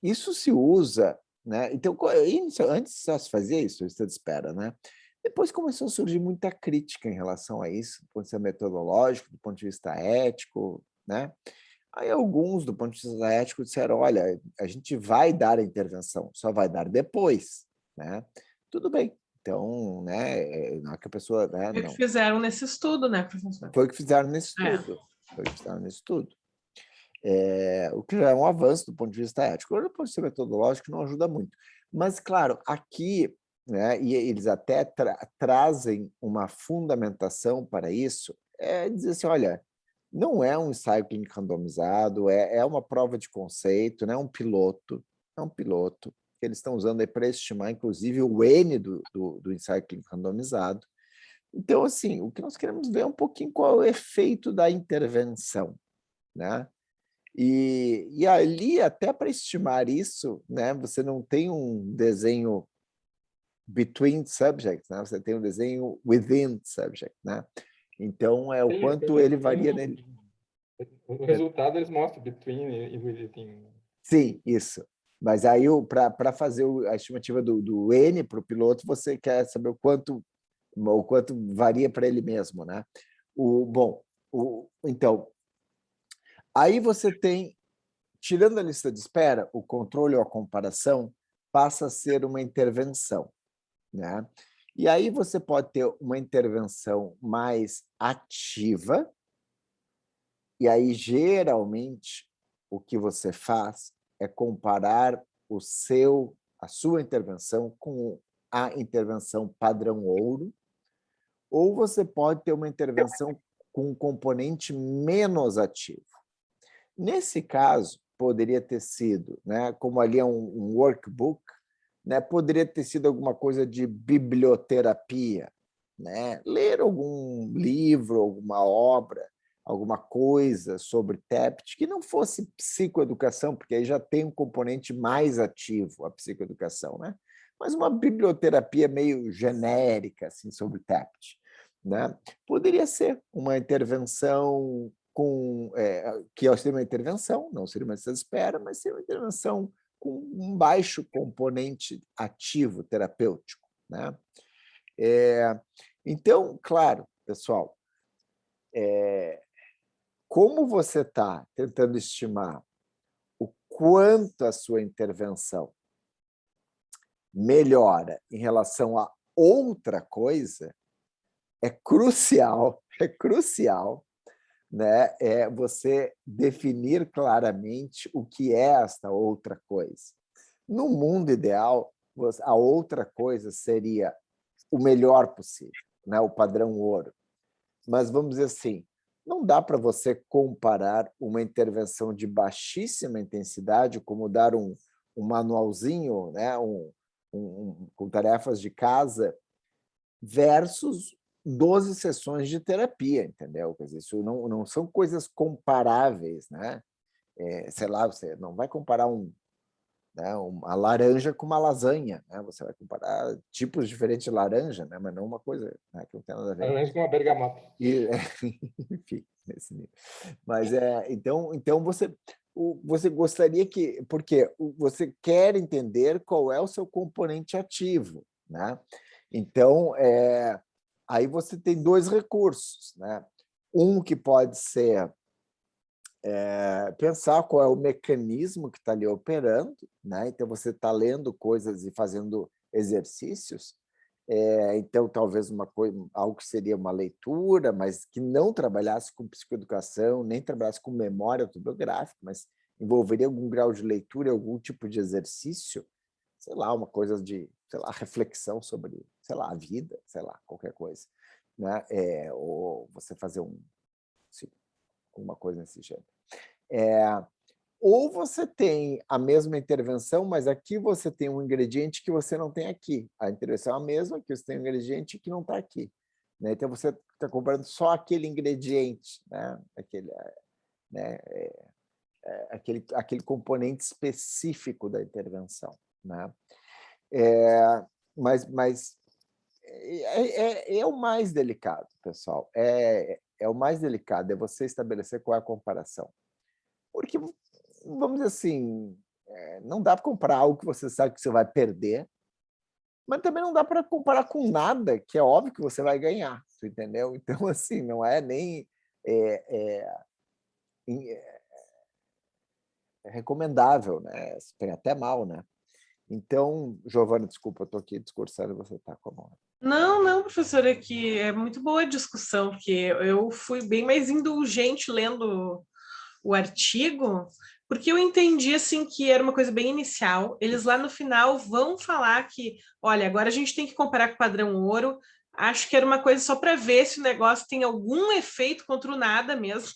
Isso se usa, né? Então, antes só se fazia isso, lista de espera, né? Depois começou a surgir muita crítica em relação a isso, do ponto de vista metodológico, do ponto de vista ético, né? Aí alguns, do ponto de vista ético, disseram, olha, a gente vai dar a intervenção, só vai dar depois, né? Tudo bem. Então, né, não é que a pessoa... Né, É o que fizeram nesse estudo, né, professor? Foi o que fizeram nesse estudo. Foi o que fizeram nesse estudo. O que já é um avanço do ponto de vista ético. Do ponto de vista metodológico, não ajuda muito. Mas, claro, aqui, né, e eles até trazem uma fundamentação para isso, dizer assim, olha, não é um ensaio clínico randomizado, é uma prova de conceito, né, é um piloto que eles estão usando para estimar, inclusive, o N do ensaio clínico randomizado. Então, assim, o que nós queremos ver é um pouquinho qual é o efeito da intervenção, né? E ali, até para estimar isso, né, você não tem um desenho between subjects, né? Você tem um desenho within subject, né? Então, é o quanto ele varia nele. O resultado eles mostram between e within. Sim, isso. Mas aí, para fazer a estimativa do N para o piloto, você quer saber o quanto varia para ele mesmo, né? Então, aí você tem, tirando a lista de espera, o controle ou a comparação passa a ser uma intervenção, né? E aí você pode ter uma intervenção mais ativa, e aí, geralmente, o que você faz é comparar a sua intervenção com a intervenção padrão ouro, ou você pode ter uma intervenção com um componente menos ativo. Nesse caso, poderia ter sido, né, como ali é um workbook, né, poderia ter sido alguma coisa de biblioterapia, né? Ler algum livro, alguma obra, alguma coisa sobre TEPT, que não fosse psicoeducação, porque aí já tem um componente mais ativo, a psicoeducação, né? Mas uma biblioterapia meio genérica assim, sobre TEPT. Né? Poderia ser uma intervenção que seria uma intervenção, não seria uma lista de espera, mas seria uma intervenção com um baixo componente ativo terapêutico. Né? Então, claro, pessoal, como você está tentando estimar o quanto a sua intervenção melhora em relação a outra coisa, é crucial, né, você definir claramente o que é esta outra coisa. No mundo ideal, a outra coisa seria o melhor possível, né, o padrão ouro. Mas vamos dizer assim, não dá para você comparar uma intervenção de baixíssima intensidade, como dar um manualzinho, né, com tarefas de casa, versus 12 sessões de terapia, entendeu? Quer dizer, isso não são coisas comparáveis, né? Sei lá, você não vai comparar uma laranja com uma lasanha, né? Você vai comparar tipos diferentes de laranja, né? Mas não uma coisa, né, que não tem nada a ver. Laranja com uma bergamota. Enfim, nesse nível. Mas então você gostaria que... Porque você quer entender qual é o seu componente ativo, né? Então, aí você tem dois recursos, né? Um que pode ser pensar qual é o mecanismo que está ali operando, né? Então, você está lendo coisas e fazendo exercícios, então, talvez algo que seria uma leitura, mas que não trabalhasse com psicoeducação, nem trabalhasse com memória autobiográfica, mas envolveria algum grau de leitura, algum tipo de exercício, sei lá, uma coisa de, sei lá, reflexão sobre, sei lá, a vida, sei lá, qualquer coisa, né? Ou você fazer uma coisa nesse gênero. Ou você tem a mesma intervenção, mas aqui você tem um ingrediente que você não tem aqui. A intervenção é a mesma, que você tem um ingrediente que não está aqui. Né? Então, você está comprando só aquele ingrediente, né? Aquele componente específico da intervenção. Né? Mas é o mais delicado, pessoal. É o mais delicado, é você estabelecer qual é a comparação. Porque, vamos dizer assim, não dá para comparar algo que você sabe que você vai perder, mas também não dá para comparar com nada, que é óbvio que você vai ganhar, tu entendeu? Então, assim, não é nem é recomendável, né? Tem até mal, né? Então, Giovana, desculpa, eu estou aqui discursando e você está com a mão. Não, professora, que é muito boa a discussão, porque eu fui bem mais indulgente lendo o artigo, porque eu entendi assim que era uma coisa bem inicial. Eles lá no final vão falar que, olha, agora a gente tem que comparar com o padrão ouro. Acho que era uma coisa só para ver se o negócio tem algum efeito contra o nada mesmo.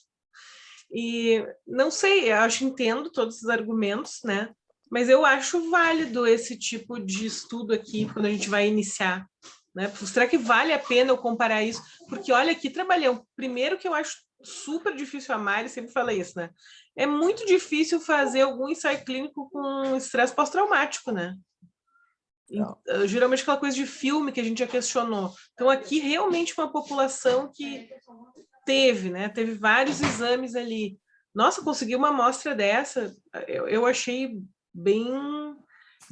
E não sei, eu acho que entendo todos os argumentos, né? Mas eu acho válido esse tipo de estudo aqui quando a gente vai iniciar, né? Será que vale a pena eu comparar isso? Porque olha aqui, trabalhei. Primeiro que eu acho super difícil, a Mari sempre fala isso, né? É muito difícil fazer algum ensaio clínico com estresse pós-traumático, né? Geralmente aquela coisa de filme que a gente já questionou. Então aqui realmente uma população que teve, né? Teve vários exames ali. Nossa, conseguir uma amostra dessa, eu achei bem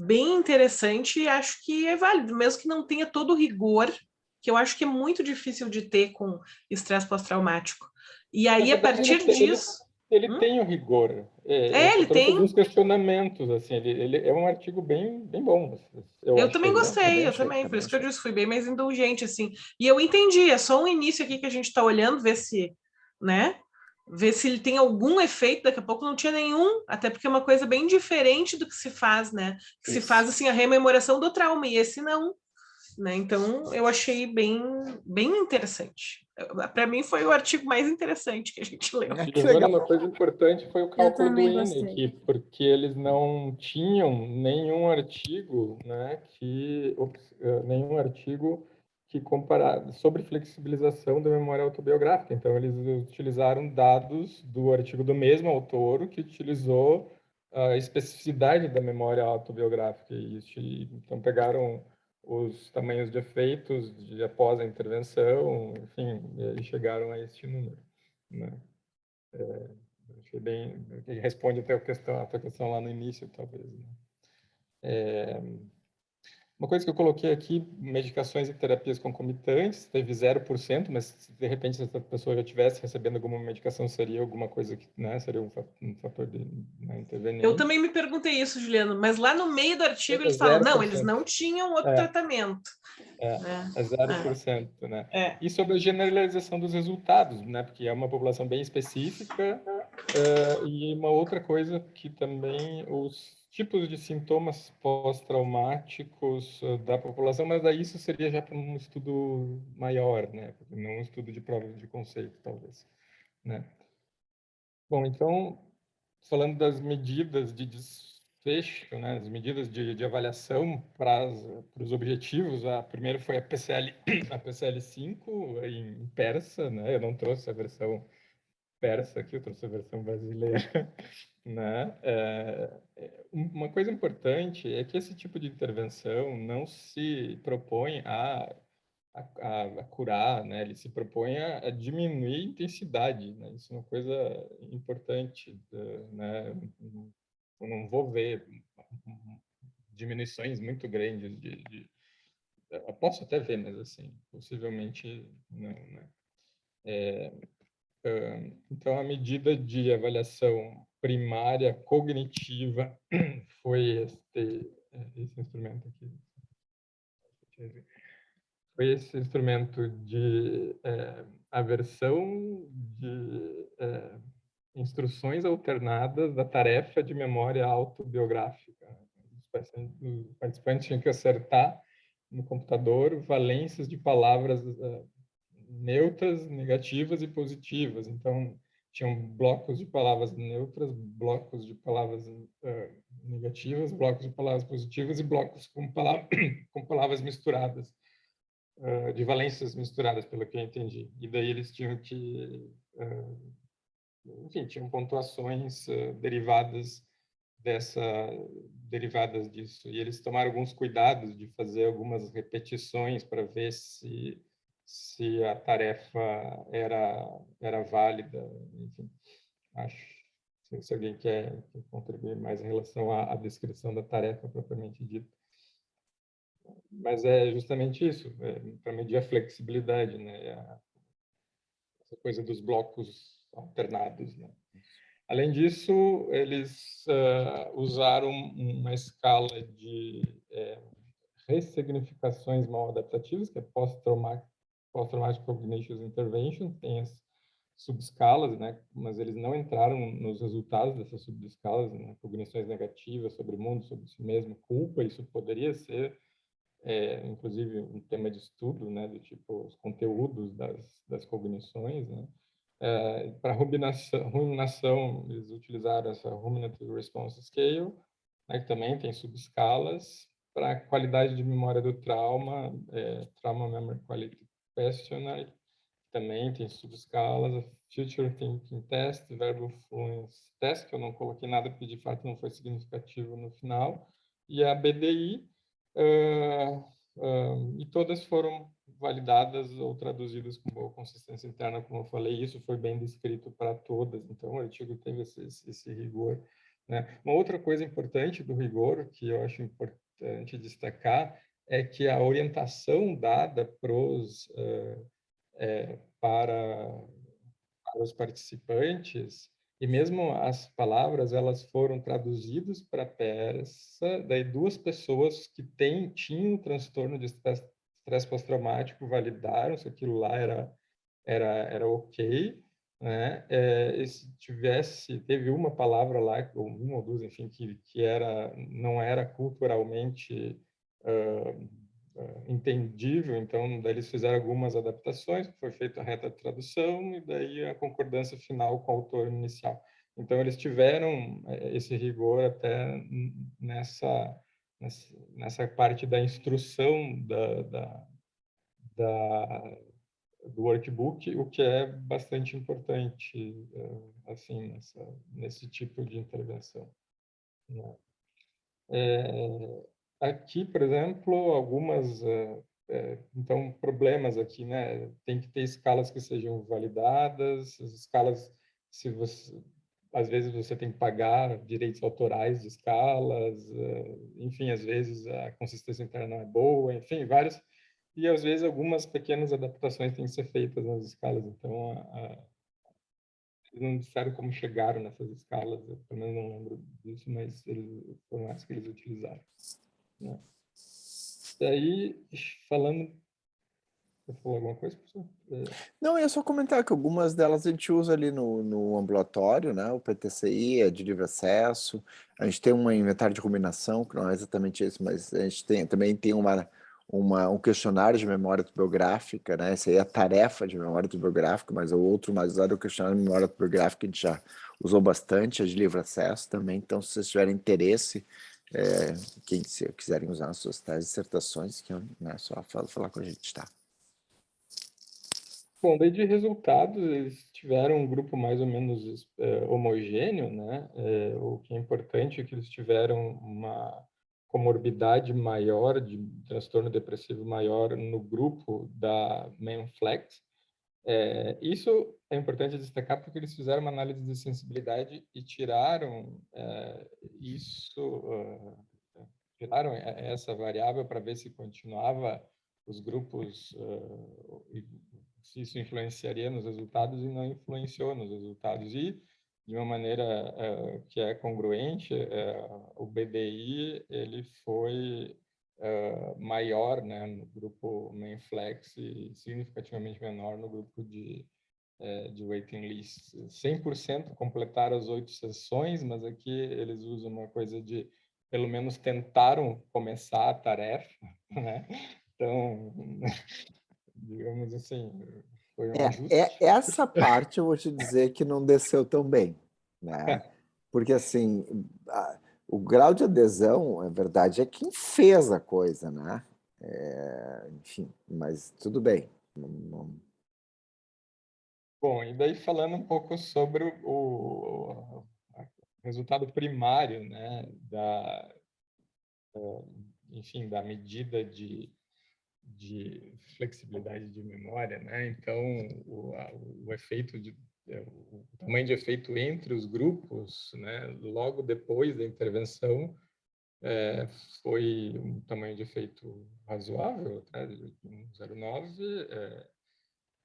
interessante e acho que é válido, mesmo que não tenha todo o rigor, que eu acho que é muito difícil de ter com estresse pós-traumático. E aí, a partir disso... Ele tem o rigor. Ele trouxe tem. alguns questionamentos, assim, ele é um artigo bem bom. Eu também gostei, por isso que eu disse, fui bem mais indulgente, assim. E eu entendi, é só um início aqui que a gente está olhando, ver se, né? Ver se ele tem algum efeito, daqui a pouco não tinha nenhum, até porque é uma coisa bem diferente do que se faz, né? Que se faz, assim, a rememoração do trauma, e esse não, né? Então, eu achei bem interessante. Para mim, foi o artigo mais interessante que a gente leu. Agora, uma coisa importante foi o cálculo do N gostei. aqui, porque eles não tinham nenhum artigo, né, nenhum artigo que comparava sobre flexibilização da memória autobiográfica. Então, eles utilizaram dados do artigo do mesmo autor, que utilizou a especificidade da memória autobiográfica. Então, pegaram os tamanhos de efeitos após a intervenção, enfim, e chegaram a este número, né? Achei bem, responde até a tua questão lá no início, talvez, né? Uma coisa que eu coloquei aqui, medicações e terapias concomitantes, teve 0%, mas se de repente essa pessoa já estivesse recebendo alguma medicação, seria alguma coisa que, né, seria um fator de interveniente. Eu também me perguntei isso, Juliano, mas lá no meio do artigo eles falam, não, eles não tinham outro tratamento. É 0%, né? E sobre a generalização dos resultados, né? Porque é uma população bem específica, e uma outra coisa que também os tipos de sintomas pós-traumáticos da população, mas daí isso seria já para um estudo maior, né? Não um estudo de prova de conceito, talvez, né? Bom, então, falando das medidas de desfecho, né, as medidas de avaliação para os objetivos, a primeira foi a PCL5 em persa, né? Eu não trouxe a versão persa aqui, eu trouxe a versão brasileira, né? Uma coisa importante é que esse tipo de intervenção não se propõe a curar, né? Ele se propõe a diminuir a intensidade, né? Isso é uma coisa importante, né? Eu não vou ver diminuições muito grandes eu posso até ver, mas assim, possivelmente não, né? Então, a medida de avaliação primária cognitiva foi esse instrumento aqui. Foi esse instrumento de aversão de instruções alternadas da tarefa de memória autobiográfica. Os participantes tinham que acertar no computador valências de palavras neutras, negativas e positivas. Então, tinham blocos de palavras neutras, blocos de palavras negativas, blocos de palavras positivas e blocos com palavras misturadas, de valências misturadas, pelo que eu entendi. E daí eles tinham que... enfim, tinham pontuações derivadas disso. E eles tomaram alguns cuidados de fazer algumas repetições para ver se a tarefa era válida. Enfim, acho, se alguém quer contribuir mais em relação à descrição da tarefa propriamente dita. Mas é justamente isso, para medir a flexibilidade, né? Essa coisa dos blocos alternados, né? Além disso, eles usaram uma escala de ressignificações mal adaptativas, que é Post-Traumatic Cognition Intervention, tem as subescalas, né? Mas eles não entraram nos resultados dessas subescalas, né? Cognições negativas sobre o mundo, sobre si mesmo, culpa, isso poderia ser, inclusive, um tema de estudo, né? Do tipo, os conteúdos das cognições, né? Para ruminação, eles utilizaram essa Ruminative Response Scale, né, que também tem subescalas. Para qualidade de memória do trauma, Trauma Memory Quality Questionnaire, também tem subescalas. A Future Thinking Test, Verbal Fluency Test, que eu não coloquei nada porque de fato não foi significativo no final, e a BDI, e todas foram validadas ou traduzidas com boa consistência interna, como eu falei, isso foi bem descrito para todas, então o artigo teve esse rigor, né? Uma outra coisa importante do rigor, que eu acho importante destacar, é que a orientação dada para os participantes, e mesmo as palavras, elas foram traduzidas para persa, daí duas pessoas que tinham transtorno de estresse pós-traumático validaram se aquilo lá era ok, né? Se teve uma palavra lá, ou uma ou duas, enfim, que não era culturalmente entendível, então daí eles fizeram algumas adaptações, foi feita a reta tradução e daí a concordância final com o autor inicial. Então eles tiveram esse rigor até nessa parte da instrução do workbook, o que é bastante importante, assim, nesse tipo de intervenção, né? Aqui, por exemplo, algumas então problemas aqui, né? Tem que ter escalas que sejam validadas, as escalas, se você às vezes você tem que pagar direitos autorais de escalas, enfim, às vezes a consistência interna não é boa, enfim, vários, e às vezes algumas pequenas adaptações têm que ser feitas nas escalas. Então, eles não disseram como chegaram nessas escalas, eu pelo menos não lembro disso, mas foram as que eles utilizaram, né? Daí, falando... Você falou alguma coisa, professor? Não, eu ia só comentar que algumas delas a gente usa ali no ambulatório, né? O PTCI é de livre acesso. A gente tem um inventário de ruminação, que não é exatamente esse, mas a gente também tem um questionário de memória autobiográfica, né? Esse aí é a tarefa de memória autobiográfica, mas o outro mais usado é o questionário de memória autobiográfica, que a gente já usou bastante, é de livre acesso também. Então, se vocês tiverem interesse, quem quiserem usar nas suas tais dissertações, que é só falar com a gente, tá? Bom, daí de resultados, eles tiveram um grupo mais ou menos homogêneo, né? O que é importante é que eles tiveram uma comorbidade maior, de transtorno depressivo maior no grupo da MANFLEX. Isso é importante destacar porque eles fizeram uma análise de sensibilidade e tiraram tiraram essa variável para ver se continuava os grupos, se isso influenciaria nos resultados, e não influenciou nos resultados. E, de uma maneira que é congruente, o BDI ele foi maior, né, no grupo MANFLEX e significativamente menor no grupo de waiting list. 100% completaram as 8 sessões, mas aqui eles usam uma coisa de pelo menos tentaram começar a tarefa, né? Então, digamos assim, foi um ajuste. Essa parte eu vou te dizer que não desceu tão bem, né? Porque, assim, o grau de adesão, a verdade, é quem fez a coisa, né? Enfim, mas tudo bem. Bom, e daí falando um pouco sobre o resultado primário, né, enfim, da medida de flexibilidade de memória, né? Então, o efeito o tamanho de efeito entre os grupos, né, logo depois da intervenção, foi um tamanho de efeito razoável, tá, de 0,9,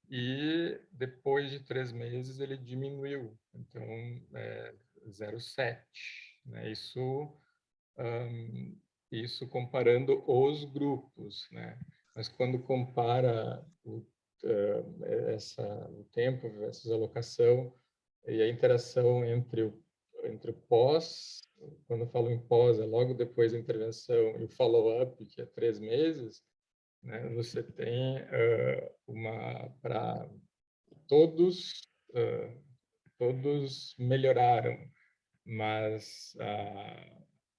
e depois de 3 meses ele diminuiu, então 0,7, né, isso comparando os grupos, né, mas quando compara o tempo versus alocação e a interação entre o pós, quando eu falo em pós, é logo depois da intervenção, e o follow-up, que é 3 meses, né, você tem para todos, todos melhoraram, mas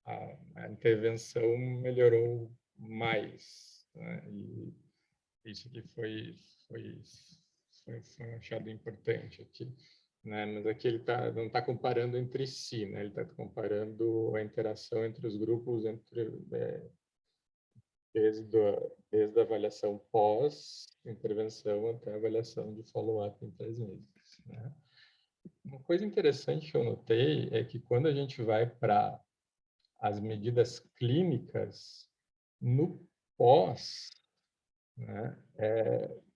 a intervenção melhorou mais, né, e isso aqui foi um achado importante aqui, né? Mas aqui ele não está comparando entre si, né? Ele está comparando a interação entre os grupos desde a avaliação pós-intervenção até a avaliação de follow-up em 3 meses, né? Uma coisa interessante que eu notei é que quando a gente vai para as medidas clínicas, no pós, né,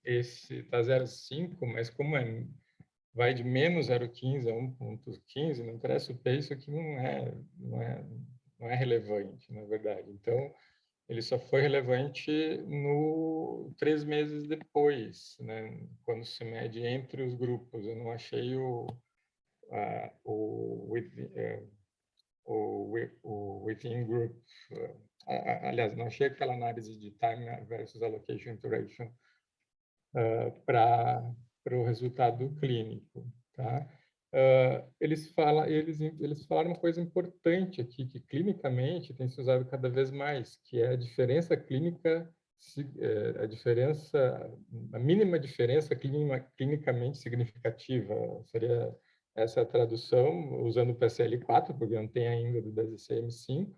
esse está 0,5, mas como vai de menos 0,15 a 1,15, não interessa o P, isso aqui não é relevante, na verdade. Então, ele só foi relevante 3 meses depois, né, quando se mede entre os grupos. Eu não achei o within group, aliás, não achei aquela análise de time versus allocation interaction para o resultado clínico, tá? Eles falaram uma coisa importante aqui, que clinicamente tem se usado cada vez mais, que é a diferença clínica, a mínima diferença clinicamente significativa. Seria essa a tradução, usando o PSL4, porque não tem ainda do DSM-5.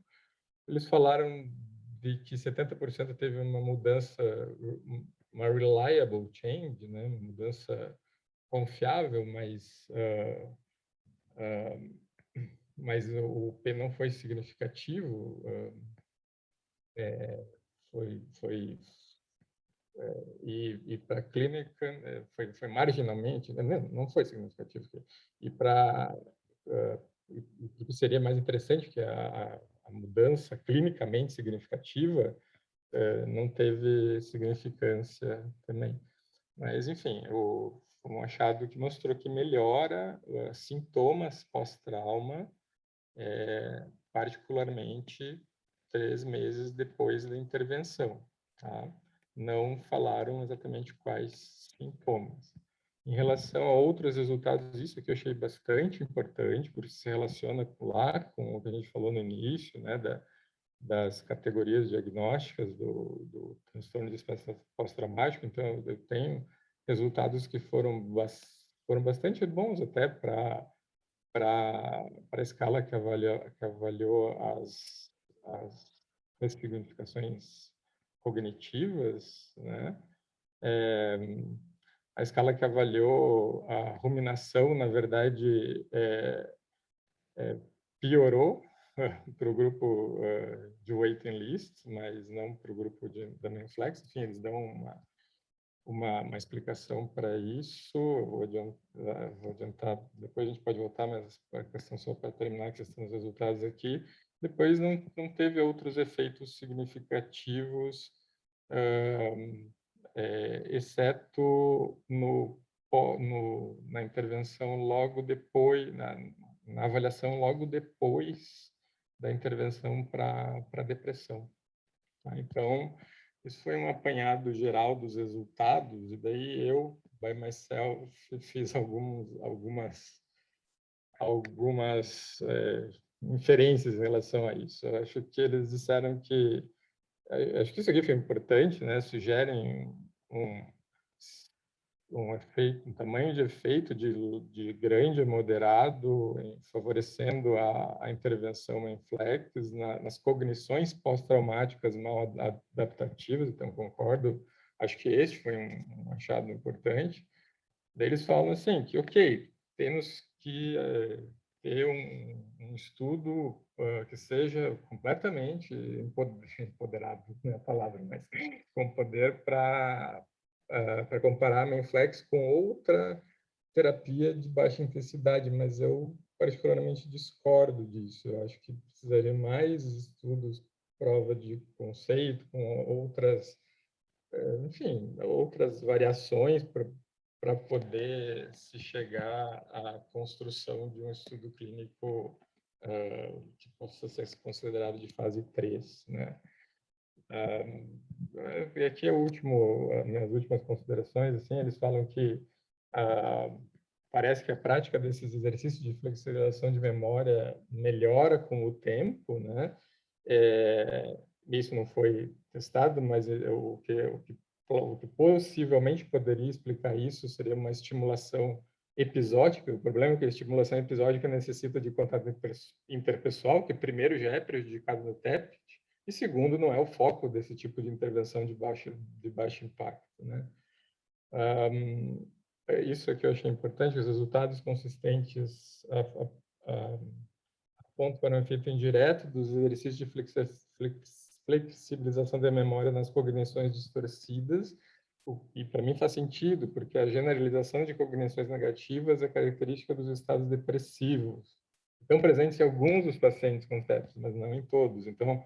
Eles falaram de que 70% teve uma mudança, uma reliable change, né? Uma mudança confiável, mas o P não foi significativo, e para a clínica foi marginalmente, não foi significativo. E para o que seria mais interessante, que a mudança clinicamente significativa, não teve significância também. Mas, enfim, um achado que mostrou que melhora sintomas pós-trauma, particularmente 3 meses depois da intervenção. Tá? Não falaram exatamente quais sintomas. Em relação a outros resultados, isso que eu achei bastante importante, porque se relaciona lá com o que a gente falou no início, né, das categorias diagnósticas do transtorno de estresse pós-traumático. Então, eu tenho resultados que foram bastante bons até para a escala que avaliou as ressignificações cognitivas, né? A escala que avaliou a ruminação, na verdade, piorou para o grupo de waiting list, mas não para o grupo da Menflex. Enfim, eles dão uma explicação para isso. Vou adiantar, depois a gente pode voltar, mas a questão só para terminar a questão dos resultados aqui. Depois não teve outros efeitos significativos, exceto na intervenção logo depois, na avaliação logo depois da intervenção para depressão. Tá? Então, isso foi um apanhado geral dos resultados, e daí eu, by myself, fiz algumas inferências em relação a isso. Eu acho que eles disseram que, acho que isso aqui foi importante, né? Sugerem um tamanho de efeito de grande a moderado, favorecendo a intervenção em flex nas cognições pós-traumáticas mal adaptativas. Então, concordo, acho que este foi um achado importante. Daí eles falam assim, que ok, temos que ter um estudo que seja completamente empoderado, não é a palavra, mas com poder para comparar a Menflex com outra terapia de baixa intensidade, mas eu particularmente discordo disso. Eu acho que precisaria mais estudos, prova de conceito, com outras, enfim, outras variações para poder se chegar à construção de um estudo clínico que possa ser considerado de fase 3, né? E aqui é minhas últimas considerações, assim, eles falam que parece que a prática desses exercícios de flexibilização de memória melhora com o tempo, né? Isso não foi testado, mas o que possivelmente poderia explicar isso seria uma estimulação episódica. O problema é que a estimulação episódica necessita de contato interpessoal, que primeiro já é prejudicado no TEP, e segundo, não é o foco desse tipo de intervenção de baixo impacto, né? Isso aqui eu achei importante, os resultados consistentes apontam para um efeito indireto dos exercícios de flexibilização da memória nas cognições distorcidas, e para mim faz sentido, porque a generalização de cognições negativas é característica dos estados depressivos. Estão presentes em alguns dos pacientes com TEPs, mas não em todos. Então,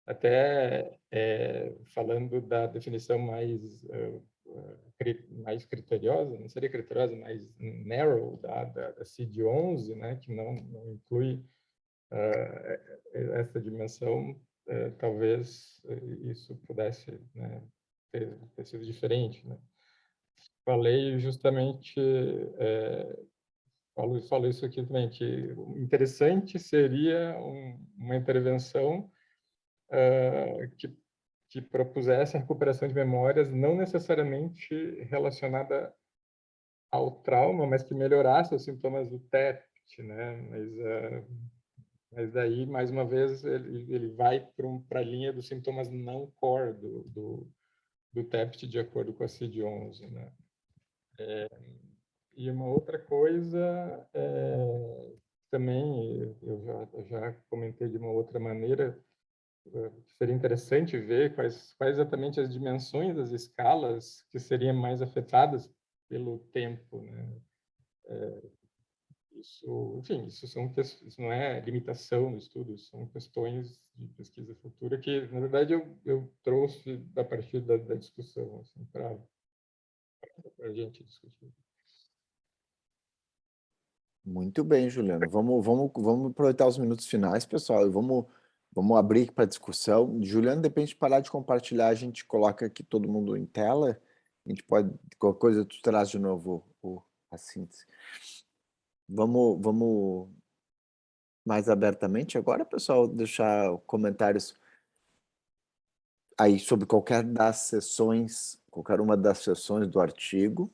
até falando da definição mais criteriosa, não seria criteriosa, mais narrow da CID-11, né, que não inclui essa dimensão, talvez isso pudesse, né, ter sido diferente, né? Falei justamente, falo isso aqui também, que o interessante seria uma intervenção que propusesse a recuperação de memórias não necessariamente relacionada ao trauma, mas que melhorasse os sintomas do TEPT, né? Mas daí, mais uma vez, ele vai para a linha dos sintomas não core do TEPT, de acordo com a CID-11, né? E uma outra coisa, também, eu já comentei de uma outra maneira, seria interessante ver quais exatamente as dimensões das escalas que seriam mais afetadas pelo tempo, né? Isso, enfim, isso não é limitação no estudo, são questões de pesquisa futura que, na verdade, eu trouxe a partir da discussão, assim, para a gente discutir. Muito bem, Juliano. Vamos aproveitar os minutos finais, pessoal, e vamos abrir para discussão. Juliano, depende de parar de compartilhar, a gente coloca aqui todo mundo em tela, a gente pode, qualquer coisa, tu traz de novo a síntese. Vamos mais abertamente agora, pessoal, deixar comentários aí sobre qualquer uma das sessões do artigo,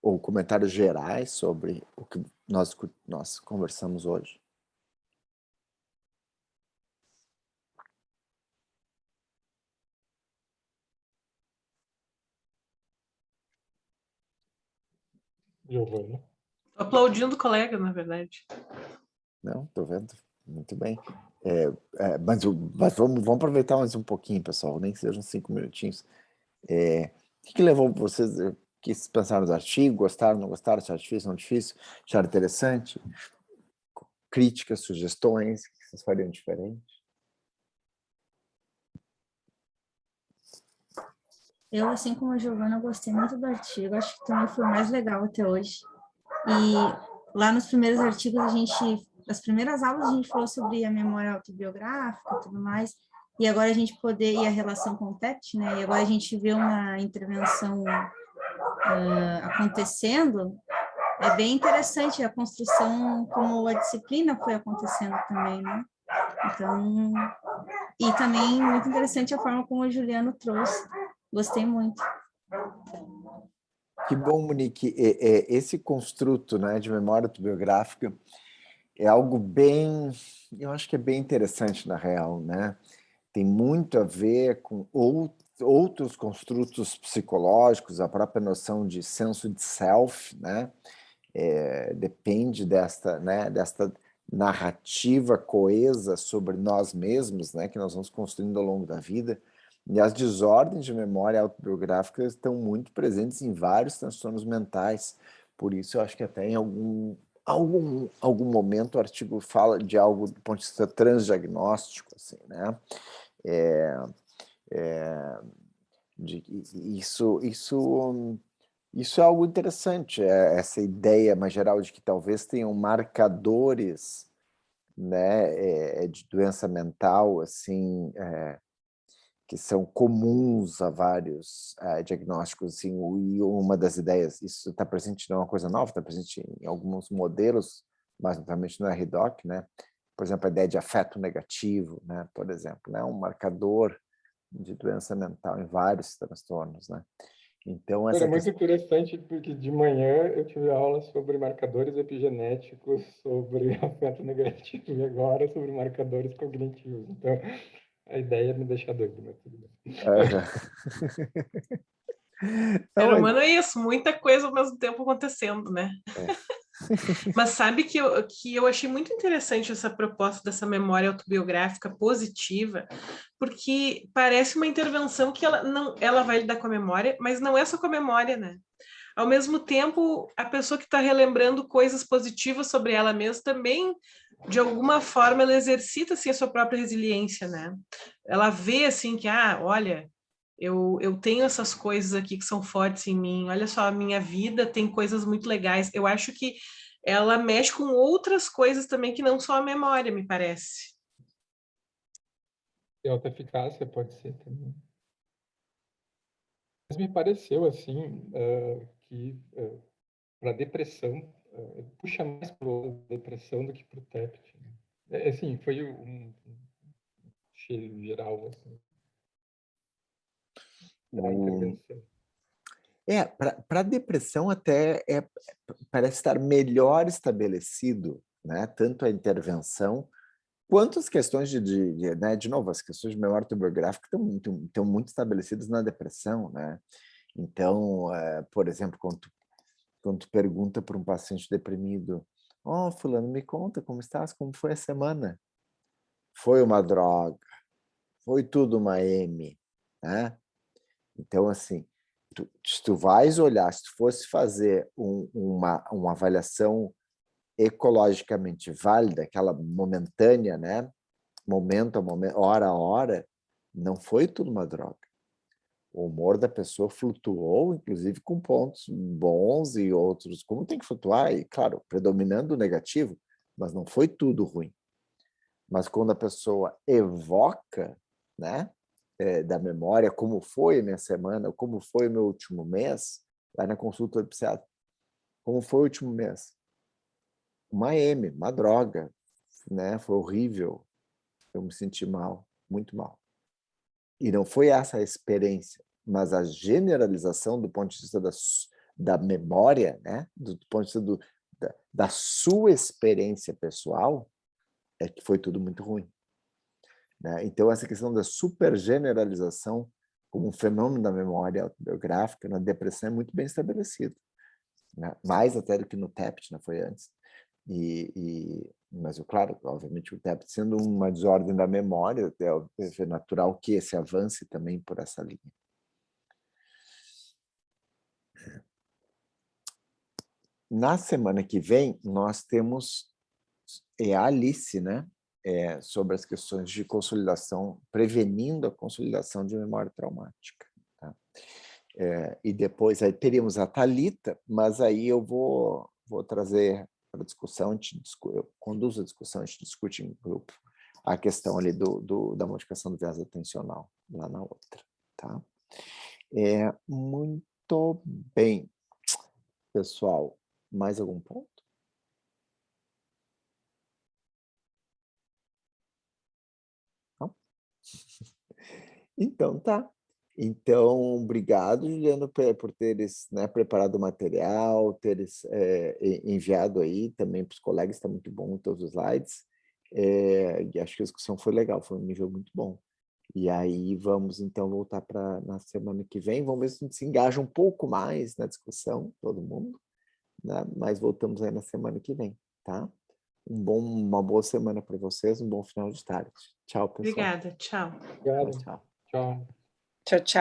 ou comentários gerais sobre o que nós conversamos hoje. Giovana. Aplaudindo o colega, na verdade. Não, estou vendo. Muito bem. Mas vamos aproveitar mais um pouquinho, pessoal, nem que sejam 5 minutinhos. O que levou vocês, que pensaram no artigo, gostaram, não gostaram, acharam difícil, não difícil, acharam interessante? Críticas, sugestões, o que vocês fariam diferente? Eu, assim como a Giovana, gostei muito do artigo, acho que também foi o mais legal até hoje. E lá nos primeiros artigos, as primeiras aulas a gente falou sobre a memória autobiográfica e tudo mais, e agora a gente e a relação com o TEPT, né? E agora a gente vê uma intervenção acontecendo, é bem interessante a construção, como a disciplina foi acontecendo também, né? Então, e também muito interessante a forma como o Juliano trouxe. Gostei muito. Que bom, Monique. Esse construto, né, de memória autobiográfica é algo bem, eu acho que é bem interessante na real, né? Tem muito a ver com outros construtos psicológicos, a própria noção de senso de self, né? depende desta narrativa coesa sobre nós mesmos, né, que nós vamos construindo ao longo da vida. E as desordens de memória autobiográfica estão muito presentes em vários transtornos mentais. Por isso, eu acho que até em algum momento o artigo fala de algo do ponto de vista transdiagnóstico, assim, né? Isso é algo interessante, essa ideia mais geral de que talvez tenham marcadores, né, de doença mental, assim, que são comuns a vários diagnósticos, assim, e uma das ideias, isso está presente, não é uma coisa nova, está presente em alguns modelos, mas notamment no RDoC, né? Por exemplo, a ideia de afeto negativo, né? Por exemplo, né? Um marcador de doença mental em vários transtornos, né? Então, Era muito interessante, porque de manhã eu tive aula sobre marcadores epigenéticos, sobre afeto negativo, e agora sobre marcadores cognitivos. Então, a ideia é me deixar doido, mas tudo bem. Ser humano é isso, muita coisa ao mesmo tempo acontecendo, né? Mas sabe que eu achei muito interessante essa proposta dessa memória autobiográfica positiva, porque parece uma intervenção que ela vai lidar com a memória, mas não é só com a memória, né? Ao mesmo tempo, a pessoa que está relembrando coisas positivas sobre ela mesma também, de alguma forma, ela exercita assim, a sua própria resiliência, né? Ela vê assim que, olha, eu tenho essas coisas aqui que são fortes em mim, olha só, a minha vida tem coisas muito legais. Eu acho que ela mexe com outras coisas também que não só a memória, me parece. E alta eficácia pode ser também. Mas me pareceu, assim, que para depressão, puxa mais para a depressão do que para o TEPT. Né? Assim, foi um cheiro geral, assim, da intervenção. Para a depressão até parece estar melhor estabelecido, né? Tanto a intervenção quanto as questões né? De novo, as questões de memória autobiográfica estão muito estabelecidas na depressão, né? Então, por exemplo, quando tu pergunta para um paciente deprimido, fulano, me conta como estás, como foi a semana? Foi uma droga, foi tudo uma M, né? Então, assim, se tu vais olhar, se tu fosse fazer uma avaliação ecologicamente válida, aquela momentânea, né? Momento a momento, hora a hora, não foi tudo uma droga. O humor da pessoa flutuou, inclusive com pontos bons e outros, como tem que flutuar, e claro, predominando o negativo, mas não foi tudo ruim. Mas quando a pessoa evoca, né, da memória, como foi a minha semana, como foi o meu último mês, vai na consulta do psiquiatra, como foi o último mês? Uma M, uma droga, né, foi horrível, eu me senti mal, muito mal. E não foi essa a experiência, mas a generalização do ponto de vista da memória, né, do ponto de vista da sua experiência pessoal, é que foi tudo muito ruim. Né? Então, essa questão da supergeneralização como um fenômeno da memória autobiográfica na depressão é muito bem estabelecido. Né? Mais até do que no TEPT, né? Foi antes. Mas, claro, obviamente, o TEPT sendo uma desordem da memória, é natural que esse avance também por essa linha. Na semana que vem, nós temos a Alice, né? Sobre as questões de consolidação, prevenindo a consolidação de memória traumática. Tá? E depois aí teríamos a Thalita, mas aí eu vou trazer para a discussão, eu conduzo a discussão, a gente discute em grupo a questão ali da modificação do viés atencional, lá na outra. Tá? Muito bem, pessoal. Mais algum ponto? Não? Então, tá. Então, obrigado, Juliano, por teres, né, preparado o material, teres enviado aí também para os colegas, está muito bom todos os slides. E acho que a discussão foi legal, foi um nível muito bom. E aí vamos, então, voltar para na semana que vem, vamos ver se a gente se engaja um pouco mais na discussão, todo mundo, né? Mas voltamos aí na semana que vem, tá? Uma boa semana para vocês, um bom final de tarde. Tchau, pessoal. Obrigada, tchau. Obrigado. Tchau. Tchau. Tchau, tchau.